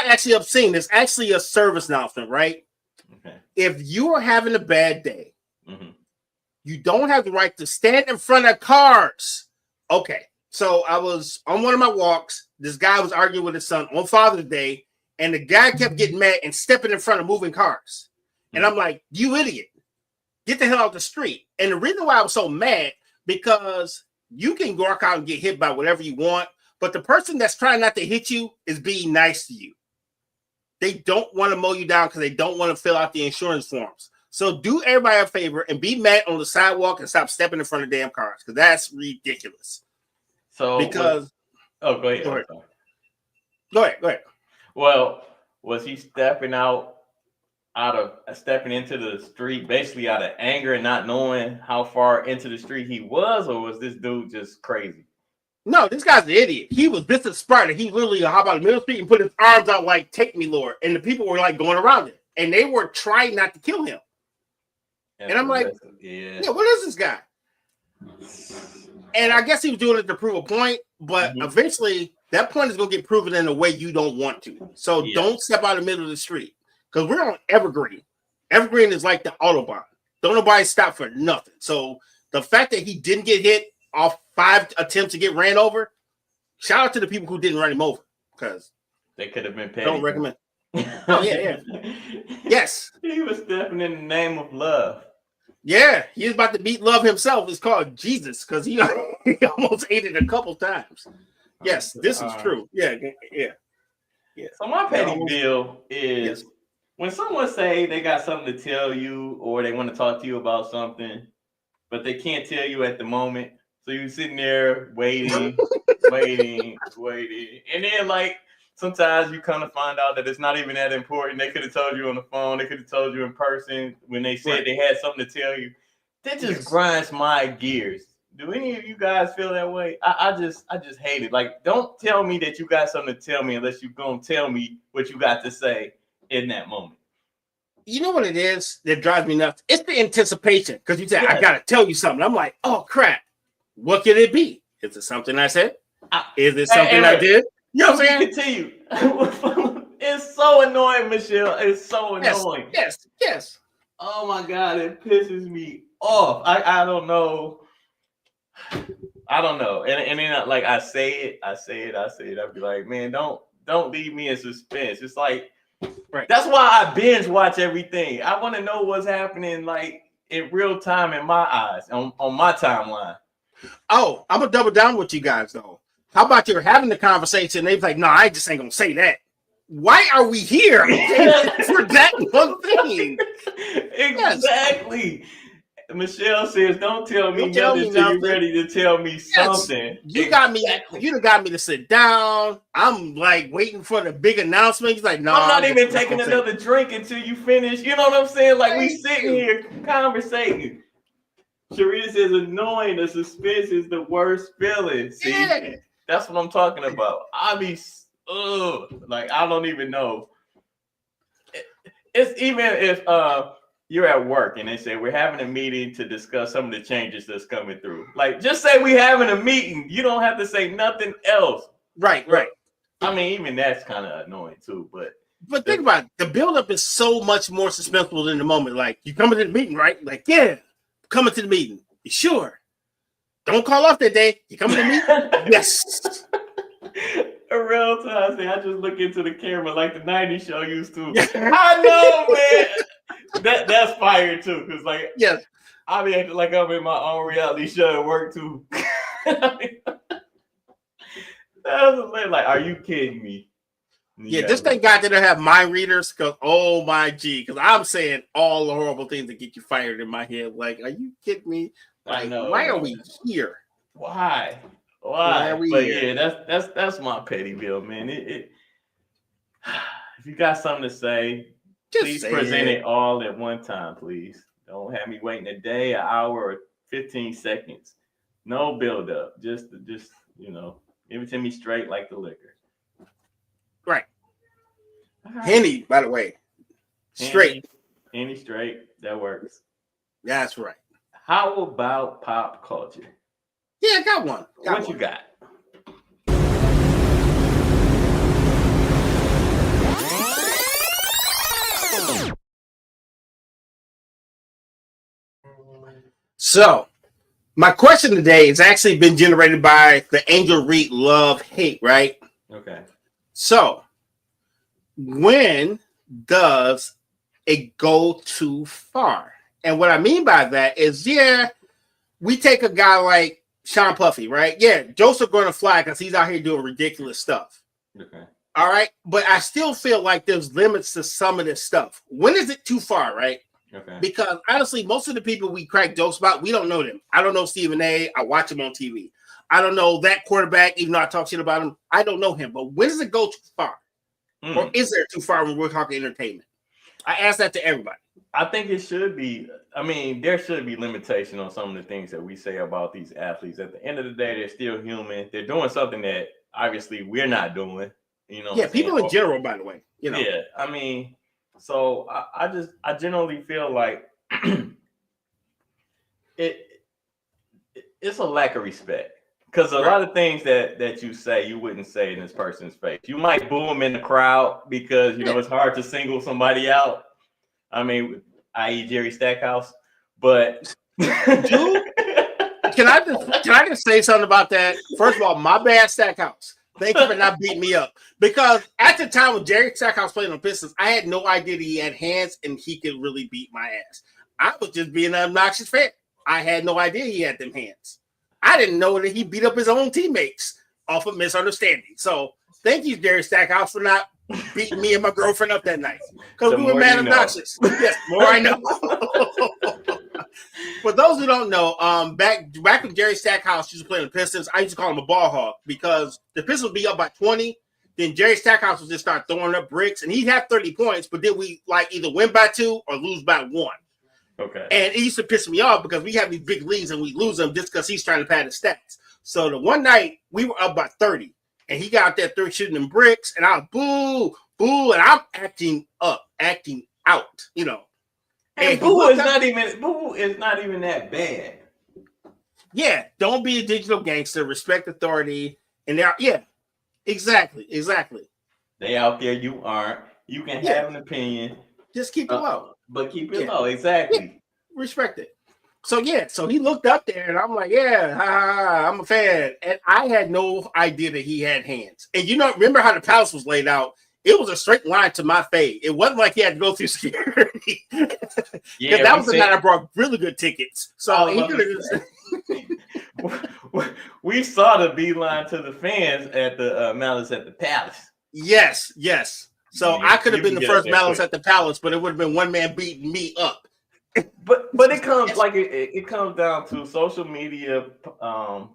actually obscene. It's actually a service announcement, right? Okay. If you are having a bad day, Mm-hmm. you don't have the right to stand in front of cars. Okay. So I was on one of my walks. This guy was arguing with his son on Father's Day, and the guy kept getting mad and stepping in front of moving cars. And I'm like, you idiot, get the hell out the street. And the reason why I was so mad, because you can walk out and get hit by whatever you want, but the person that's trying not to hit you is being nice to you. They don't want to mow you down because they don't want to fill out the insurance forms. So do everybody a favor and be mad on the sidewalk and stop stepping in front of damn cars, because that's ridiculous. So Because go ahead. Go ahead. Well, was he stepping into the street basically out of anger and not knowing how far into the street he was, or was this dude just crazy? No, this guy's an idiot. He was this Sparta. He literally hop out the middle of the street and put his arms out like, take me, Lord. And the people were like going around it. And they were trying not to kill him. And I'm like, yeah, what is this guy? And I guess he was doing it to prove a point, but eventually that point is going to get proven in a way you don't want to. So don't step out of the middle of the street, because we're on Evergreen. Evergreen is like the Autobahn. Don't nobody stop for nothing. So the fact that he didn't get hit off 5 attempts to get ran over, shout out to the people who didn't run him over, because they could have been petty. Don't recommend. Oh, yeah. Yes. He was stepping in the name of love. Yeah, he was about to beat love himself. It's called Jesus, because he almost ate it a couple times. Yes, this is true. Yeah. So my petty bill is when someone say they got something to tell you or they want to talk to you about something, but they can't tell you at the moment. So you're sitting there waiting, waiting. And then like sometimes you kind of find out that it's not even that important. They could have told you on the phone. They could have told you in person when they said they had something to tell you. That just grinds my gears. Do any of you guys feel that way? I just hate it. Like, don't tell me that you got something to tell me unless you're going to tell me what you got to say in that moment. You know what it is that drives me nuts? It's the anticipation, because you say, I got to tell you something. I'm like, oh, crap. What could it be? Is it something I said? Is it something I did? You know what I'm saying? Continue. It's so annoying, Michelle. It's so annoying. Yes. Oh, my God. It pisses me off. I don't know. And then like I say it. I'd be like, man, don't leave me in suspense. It's like, that's why I binge watch everything. I want to know what's happening like in real time in my eyes, on my timeline. Oh, I'm gonna double down with you guys though. How about you're having the conversation? They're like, no, I just ain't gonna say that. Why are we here for that one thing? Exactly. Yes. Michelle says, don't tell me nothing until you're ready to tell me something. You got me. You done got me to sit down. I'm like waiting for the big announcement. He's like, no, I'm not even taking another drink until you finish. You know what I'm saying? Like, we sitting here conversating. Sharita says, annoying. The suspense is the worst feeling. See, that's what I'm talking about. I be, like, I don't even know. It's even if you're at work and they say we're having a meeting to discuss some of the changes that's coming through. Like, just say we having a meeting. You don't have to say nothing else. Right. I mean, even that's kind of annoying too. But think about it. The buildup is so much more suspenseful than the moment. Like, you coming to the meeting, right? Like, yeah, coming to the meeting. You sure? Don't call off that day. You coming to the meeting? Yes. A real time, I just look into the camera like the 90s show used to. I know, man. That's fire too, because like, I be acting like I'm in my own reality show at work too. That's like, are you kidding me? Yeah, just thank God they don't have mind readers, because oh my G, because I'm saying all the horrible things that get you fired in my head. Like, are you kidding me? Like, why are we here? Why are we here? Yeah, that's my petty bill, man. It if you got something to say, please present it all at one time, please. Don't have me waiting a day, an hour, or 15 seconds. No build up. Just give it to me straight like the liquor. Right. Henny, by the way. Straight. Any straight, that works. That's right. How about pop culture? Yeah, I got one. What you got? So, my question today has actually been generated by the Angel Reed love-hate, right? Okay. So, when does it go too far? And what I mean by that is, yeah, we take a guy like Sean Puffy, right? Yeah, Joseph going to fly because he's out here doing ridiculous stuff. Okay. All right. But I still feel like there's limits to some of this stuff. When is it too far, right? Okay. Because honestly, most of the people we crack jokes about, we don't know them. I don't know Stephen A. I watch him on TV. I don't know that quarterback, even though I talk shit about him. I don't know him. But when does it go too far? Or is there too far when we're talking entertainment? I ask that to everybody. I think it should be. I mean, there should be limitation on some of the things that we say about these athletes. At the end of the day, they're still human. They're doing something that obviously we're not doing. You know. Yeah, people in general, by the way. You know. Yeah, I mean, so I generally feel like it's a lack of respect. Because a lot of things that you say, you wouldn't say in this person's face. You might boo them in the crowd because, you know, it's hard to single somebody out. I mean, i.e. Jerry Stackhouse. But dude, can I just say something about that? First of all, my bad, Stackhouse. Thank you for not beating me up. Because at the time when Jerry Stackhouse played on Pistons, I had no idea that he had hands and he could really beat my ass. I was just being an obnoxious fan. I had no idea he had them hands. I didn't know that he beat up his own teammates off of misunderstanding. So thank you, Jerry Stackhouse, for not beating me and my girlfriend up that night. Because we were mad obnoxious. Yes, more I know. For those who don't know, back when Jerry Stackhouse used to play on the Pistons, I used to call him a ball hog because the Pistons would be up by 20. Then Jerry Stackhouse would just start throwing up bricks, and he'd have 30 points, but then we like either win by 2 or lose by 1. Okay. And it used to piss me off because we have these big leads and we lose them just because he's trying to pad his stats. So the one night we were up by 30 and he got out there shooting them bricks and I was boo, and I'm acting out, you know. And boo is not even that bad. Yeah, don't be a digital gangster, respect authority. And exactly. They out there, you aren't. You can have an opinion. Just keep it low. But keep it low, exactly. Yeah. Respect it. So he looked up there and I'm like, I'm a fan. And I had no idea that he had hands. And you know, remember how the palace was laid out? It was a straight line to my fade. It wasn't like he had to go through security. Yeah, that was the night I brought really good tickets. So we saw the beeline to the fans at the Malice at the Palace. Yes. So I could have been the first Malice at the Palace, but it would have been one man beating me up. But it comes like it comes down to social media,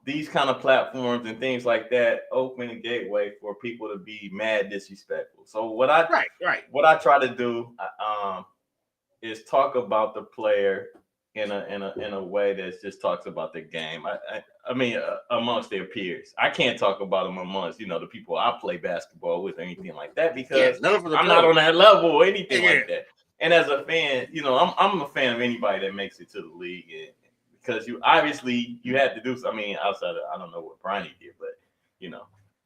these kind of platforms and things like that open a gateway for people to be mad disrespectful. So what I try to do is talk about the player in a way that just talks about the game. I mean amongst their peers. I can't talk about them amongst the people I play basketball with or anything like that because I'm not on that level or anything like that. And as a fan, I'm a fan of anybody that makes it to the league, and because you had to do something. I mean, outside of, I don't know what Bronny did, but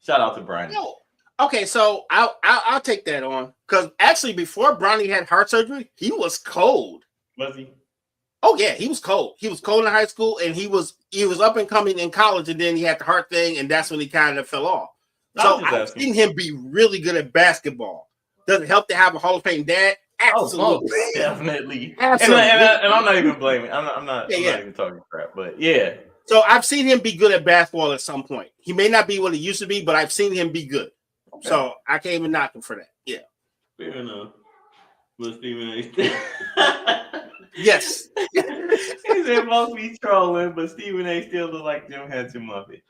shout out to Bronny. Okay, so I'll take that on because actually before Bronny had heart surgery, he was cold. Was he? Oh yeah, he was cold. He was cold in high school, and he was up and coming in college, and then he had the heart thing, and that's when he kind of fell off. So I've seen him be really good at basketball. Does it help to have a Hall of Fame dad? Absolutely, definitely. Absolutely. And I'm not even blaming. I'm not even talking crap, but yeah. So I've seen him be good at basketball at some point. He may not be what he used to be, but I've seen him be good. Okay. So I can't even knock him for that. Yeah. Fair enough. But Stephen A. Yes. He said mostly trolling, but Stephen A. still look like Jim Henson Muppet.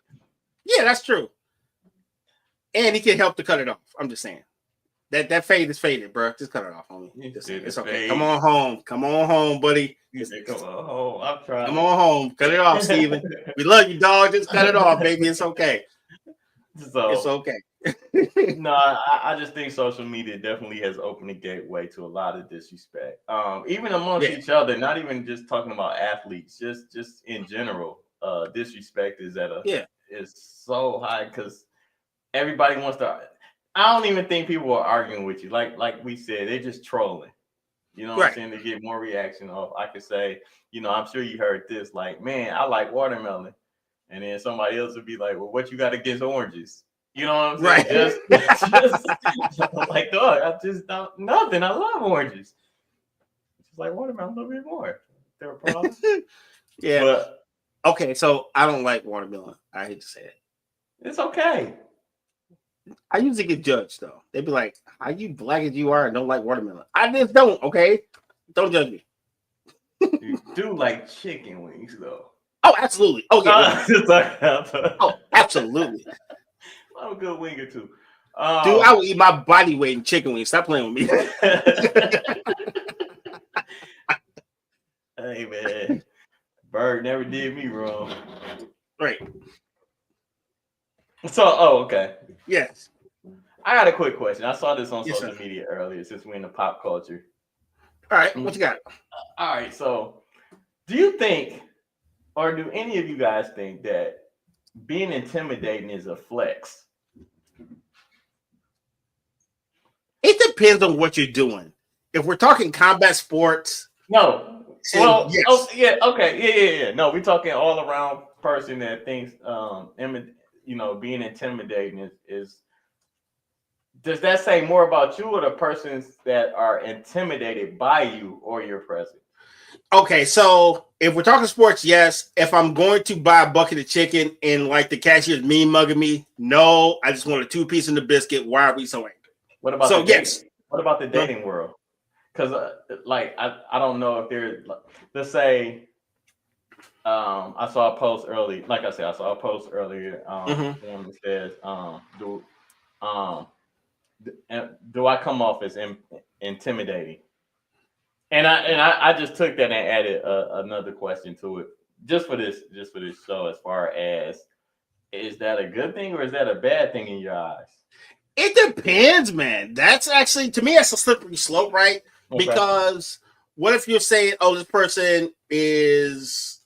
Yeah, that's true. And he can help to cut it off. I'm just saying. That fade is faded, bro. Just cut it off, homie. It's okay. Fade. Come on home, buddy. Come on home. I'm trying. Come on home. Cut it off, Steven. We love you, dog. Just cut it off, baby. It's okay. So it's okay. no, I just think social media definitely has opened the gateway to a lot of disrespect. Even amongst each other, not even just talking about athletes, just in general. Disrespect is is so high because everybody wants to. I don't even think people are arguing with you. Like we said, they're just trolling. You know what I'm saying? They get more reaction off. I could say, I'm sure you heard this. Like, man, I like watermelon, and then somebody else would be like, well, what you got against oranges? You know what I'm saying? Just like, dog, I just don't nothing. I love oranges. Just like watermelon a little bit more. There a problem? Yeah. But okay, so I don't like watermelon. I hate to say it. It's okay. I usually get judged though. They'd be like, "How you black as you are and don't like watermelon?" I just don't. Okay, don't judge me. You do like chicken wings though. Oh, absolutely. Oh yeah. Oh, absolutely. I'm a good wing or two. Dude, I will eat my body weight in chicken wings. Stop playing with me. Hey man, Bird never did me wrong. Right. So, okay. Yes. I got a quick question. I saw this on social media earlier since we're in the pop culture. All right, what you got? All right, so do you think, or do any of you guys think that being intimidating is a flex? It depends on what you're doing. If we're talking combat sports, no. Well, yes. Oh, yeah, okay, yeah. No, we're talking all around person that thinks, being intimidating is. Does that say more about you or the persons that are intimidated by you or your presence? Okay, so if we're talking sports, yes. If I'm going to buy a bucket of chicken and like the cashier's mean mugging me, no. I just want a 2-piece in the biscuit. Why are we so angry? What about What about the dating world? Because I don't know if there's, let's say, I saw a post early. Like I said, I saw a post earlier. One that says, do I come off as intimidating? And I just took that and added another question to it, just for this show. As far as, is that a good thing or is that a bad thing in your eyes? It depends, man. That's actually, to me, that's a slippery slope, right? Okay. Because what if you're saying, oh, this person is,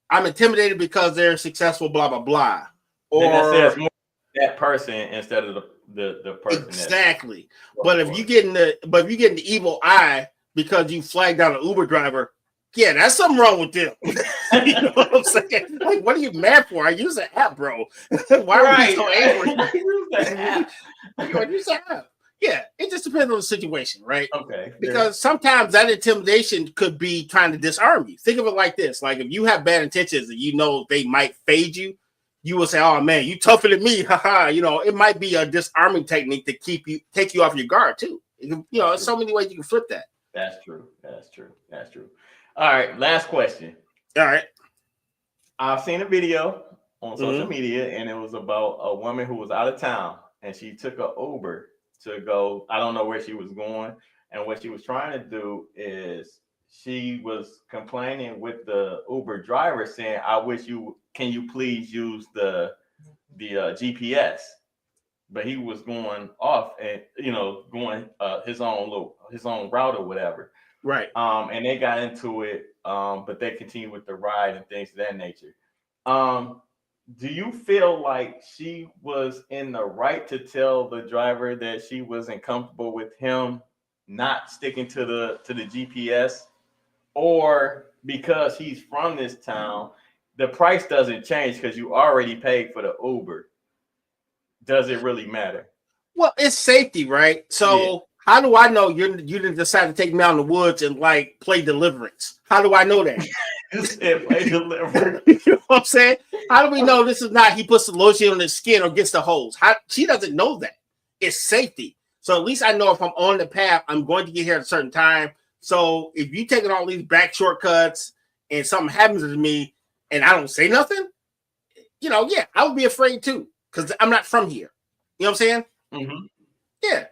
I'm intimidated because they're successful, blah, blah, blah. Or then that says more that person instead of the person. Exactly. But if you get in the evil eye because you flagged down an Uber driver, yeah, that's something wrong with them. You know what I'm saying? Like, what are you mad for? I use the app, bro. Why are you so angry? I use the app. Use the app. Yeah, it just depends on the situation, right? Okay. Because sometimes that intimidation could be trying to disarm you. Think of it like this: like if you have bad intentions and you know they might fade you, you will say, "Oh man, you tougher than me." Haha. It might be a disarming technique to take you off your guard too. There's so many ways you can flip that. That's true. All right, last question. All right. I've seen a video on social media, and it was about a woman who was out of town, and she took an Uber to go. I don't know where she was going, and what she was trying to do is she was complaining with the Uber driver, saying, can you please use the GPS? But he was going off and going his own route or whatever. Right. And they got into it, but they continued with the ride and things of that nature. Do you feel like she was in the right to tell the driver that she wasn't comfortable with him not sticking to the GPS, or because he's from this town, the price doesn't change because you already paid for the Uber? Does it really matter? Well, it's safety, right? So how do I know you didn't decide to take me out in the woods and like play Deliverance? How do I know that? You said play Deliverance. You know what I'm saying? How do we know this is not he puts the lotion on his skin or gets the hose? She doesn't know that. It's safety. So at least I know if I'm on the path, I'm going to get here at a certain time. So if you taking all these back shortcuts and something happens to me and I don't say nothing, I would be afraid too because I'm not from here. You know what I'm saying? Mm-hmm. Yeah.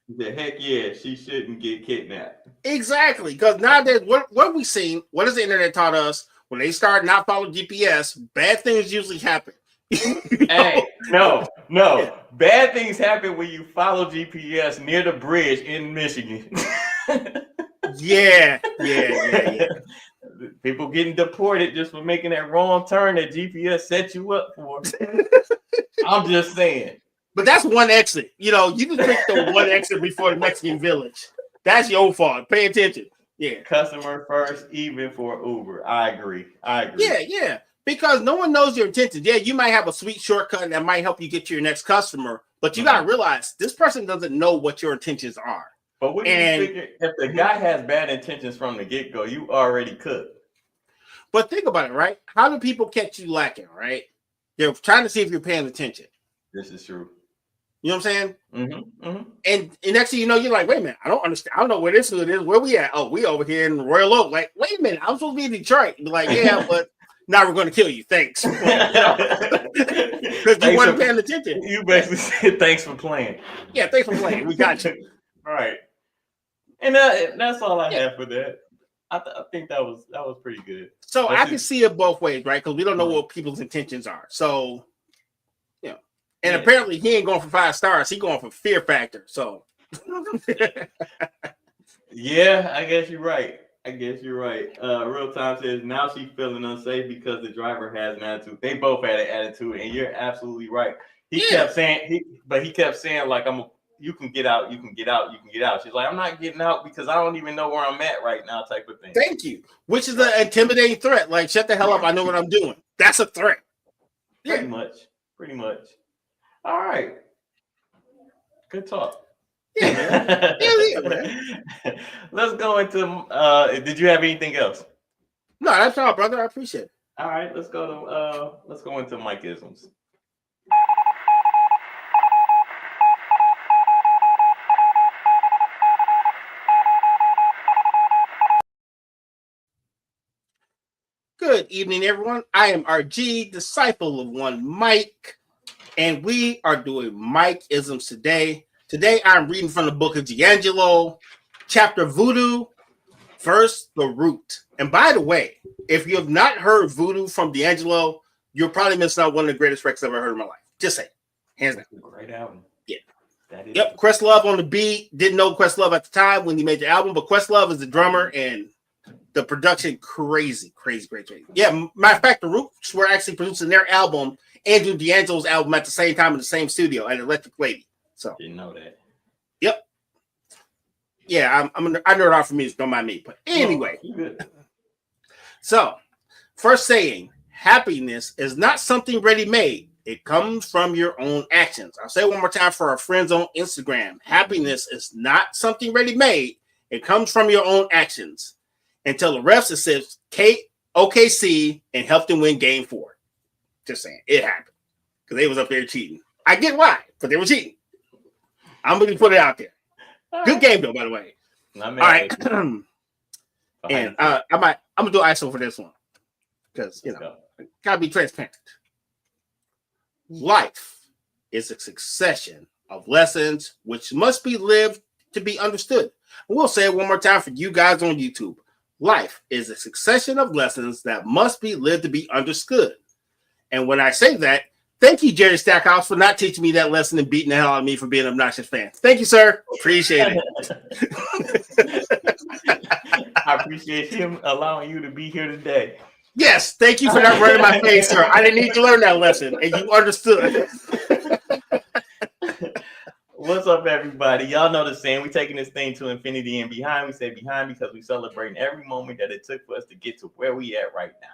The heck yeah, she shouldn't get kidnapped. Exactly, because nowadays, what have we seen? What has the internet taught us? When they start not following GPS, bad things usually happen. Hey, no. Bad things happen when you follow GPS near the bridge in Michigan. Yeah. People getting deported just for making that wrong turn that GPS set you up for. I'm just saying. But that's one exit. You just pick the one exit before the Mexican village. That's your fault. Pay attention. Yeah. Customer first, even for Uber. I agree. Yeah. Because no one knows your intentions. Yeah, you might have a sweet shortcut that might help you get to your next customer, but you got to realize this person doesn't know what your intentions are. But what do you figure? If the guy has bad intentions from the get-go, you already cooked. But think about it, right? How do people catch you lacking, right? They're trying to see if you're paying attention. This is true. You know what I'm saying? Mm-hmm. And next thing you know, you're like, wait a minute, I don't understand. I don't know where this hood is. Where we at? Oh, we over here in Royal Oak. Like, wait a minute, I'm supposed to be in Detroit. You're like, yeah, but now we're going to kill you. Thanks. Because you weren't paying attention. You basically said thanks for playing. Yeah, thanks for playing. We got you. All right. And that's all I have for that. I think that was pretty good. So I can see it both ways, right? Because we don't know what people's intentions are. So, and apparently he ain't going for 5 stars. He going for fear factor. So, yeah, I guess you're right. Real Time says now she's feeling unsafe because the driver has an attitude. They both had an attitude, and you're absolutely right. He kept saying like you can get out. She's like, I'm not getting out because I don't even know where I'm at right now, type of thing. Thank you. Which is an intimidating threat. Like, shut the hell up. I know what I'm doing. That's a threat. Pretty much. All right. Good talk. Yeah. Let's go into did you have anything else? No, that's all, brother. I appreciate it. All right, let's go into Mike-isms. Good evening, everyone. I am RG, disciple of one Mike, and we are doing Mike-isms today. Today, I'm reading from the book of D'Angelo, chapter Voodoo, verse The Root. And by the way, if you have not heard Voodoo from D'Angelo, you're probably missing out one of the greatest records I've ever heard in my life. Just say, hands down. Great album. Yeah. Yep, Questlove on the beat. Didn't know Questlove at the time when he made the album, but Questlove is the drummer and the production crazy. Yeah, matter of fact, the Roots were actually producing their album and do D'Angelo's album at the same time in the same studio at Electric Lady. So didn't know that. Yep. Yeah, I nerd out for music. Don't mind me. But anyway, so first saying, happiness is not something ready-made. It comes from your own actions. I'll say it one more time for our friends on Instagram. Happiness is not something ready-made. It comes from your own actions. Until the refs assist OKC and helped them win Game 4. Just saying, it happened because they was up there cheating. I get why, but they were cheating. I'm going to put it out there. Good game, though, by the way. All right. And I'm going to do ISO for this one because, got to be transparent. Life is a succession of lessons which must be lived to be understood. We'll say it one more time for you guys on YouTube. Life is a succession of lessons that must be lived to be understood. And when I say that, thank you, Jerry Stackhouse, for not teaching me that lesson and beating the hell out of me for being an obnoxious fan. Thank you, sir. Appreciate it. I appreciate him allowing you to be here today. Yes, thank you for not running my face, sir. I didn't need to learn that lesson, and you understood. What's up, everybody? Y'all know the saying, we taking this thing to infinity and behind. We say behind because we celebrating every moment that it took for us to get to where we at right now.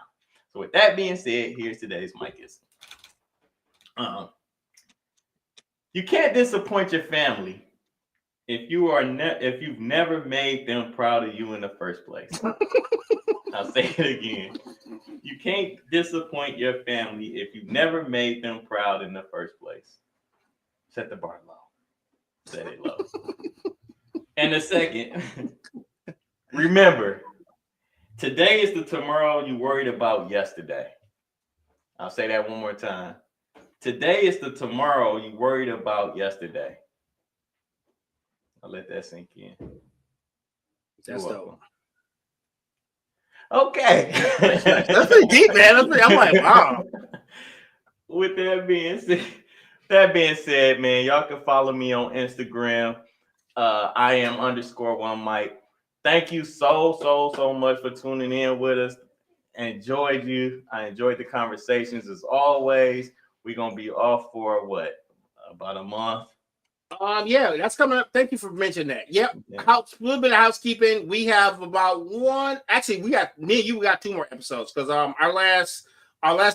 So with that being said, here's today's Mike-ism. You can't disappoint your family if you've never made them proud of you in the first place. I'll say it again. You can't disappoint your family if you've never made them proud in the first place. Set the bar low. Set it low. And the second, remember, today is the tomorrow you worried about yesterday. I'll say that one more time. Today is the tomorrow you worried about yesterday. I'll let that sink in. That's dope. Okay. That's pretty deep, man. I'm like, wow. with that being said, man, y'all can follow me on Instagram. I am _1 Mike. Thank you so much for tuning in with us. I enjoyed the conversations as always. We're gonna be off for what, about a month? Yeah, that's coming up. Thank you for mentioning that. Yep. Yeah. A little bit of housekeeping. We have about one. Actually, we got 2 more episodes because our last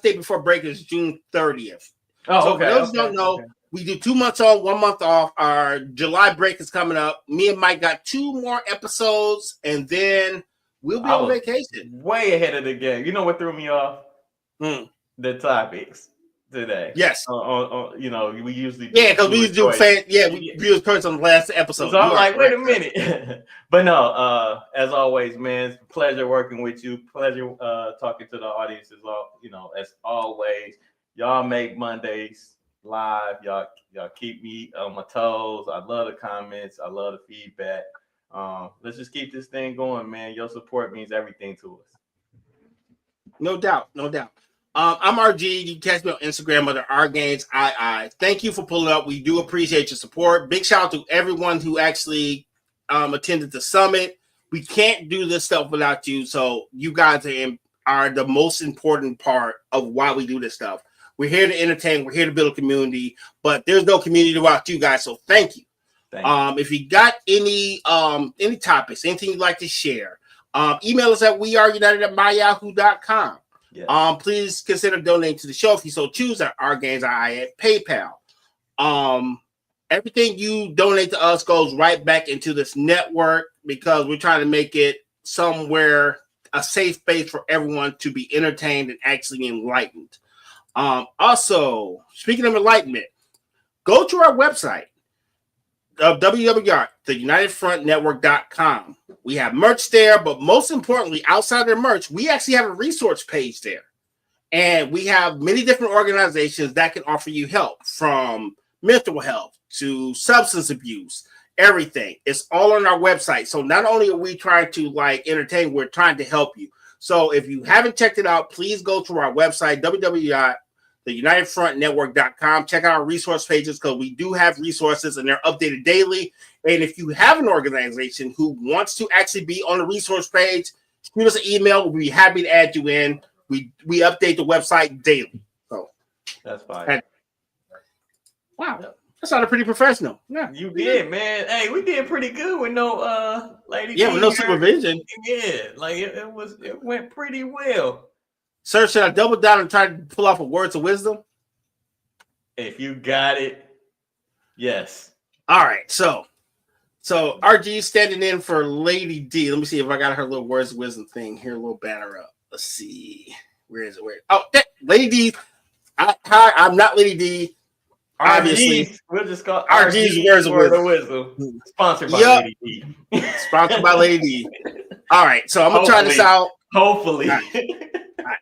day before break is June 30th. Oh, so okay, for those who don't know, we do 2 months on, 1 month off. Our July break is coming up. Me and Mike got 2 more episodes, and then we'll be on vacation. Way ahead of the game. You know what threw me off? The topics today. Yes. You know, we usually because we usually do we view first on the last episode. So I'm like, wait a minute. But no, as always, man, it's a pleasure working with you. Pleasure talking to the audience as well. You know, as always, y'all make Mondays live. Y'all keep me on my toes. I love the comments. I love the feedback. Let's just keep this thing going, man. Your support means everything to us. No doubt. I'm RG. You can catch me on Instagram under RGainsII. Thank you for pulling up. We do appreciate your support. Big shout out to everyone who actually attended the summit. We can't do this stuff without you. So you guys are the most important part of why we do this stuff. We're here to entertain. We're here to build a community, but there's no community without you guys. So thank you. If you got any topics, anything you'd like to share, email us at weareunited@myyahoo.com. Yes. Please consider donating to the show if you so choose at RGainsII at PayPal. Everything you donate to us goes right back into this network because we're trying to make it somewhere, a safe space for everyone to be entertained and actually enlightened. Also, speaking of enlightenment, go to our website of www.theunitedfrontnetwork.com. We have merch there, but most importantly, outside of the merch, we actually have a resource page there. And we have many different organizations that can offer you help, from mental health to substance abuse, everything. It's all on our website. So not only are we trying to entertain, we're trying to help you. So if you haven't checked it out, please go to our website, www.theunitedfrontnetwork.com. Check out our resource pages because we do have resources and they're updated daily. And if you have an organization who wants to actually be on the resource page, shoot us an email. We'll be happy to add you in. We update the website daily. So that's fine. Wow. That sounded pretty professional. Yeah, you did, man. Hey, we did pretty good with no lady. Yeah, with no supervision. Yeah, it went pretty well. Sir, should I double down and try to pull off a words of wisdom? If you got it, yes. All right, so RG standing in for Lady D. Let me see if I got her little words of wisdom thing here. A little banner up. Let's see. Where is it? Lady D. Hi, I'm not Lady D. Obviously, we'll just call RG's words of wisdom. Sponsored by Lady D. Sponsored by Lady D. All right, so I'm gonna try this out. Hopefully. All right,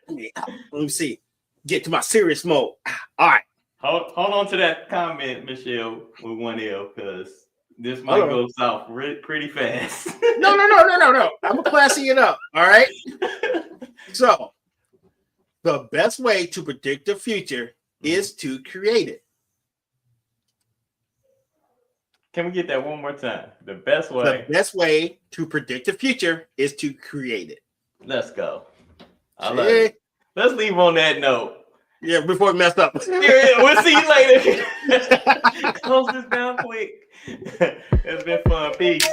let me see. Get to my serious mode. All right. Hold on to that comment, Michelle, with 1 L, because this might go south pretty fast. No. I'm gonna classy it up. All right. So, the best way to predict the future is to create it. Can we get that one more time? The best way to predict the future is to create it. Let's go. Let's leave on that note. Yeah, before we mess up. Yeah, we'll see you later. Close this down quick. It's been fun. Peace.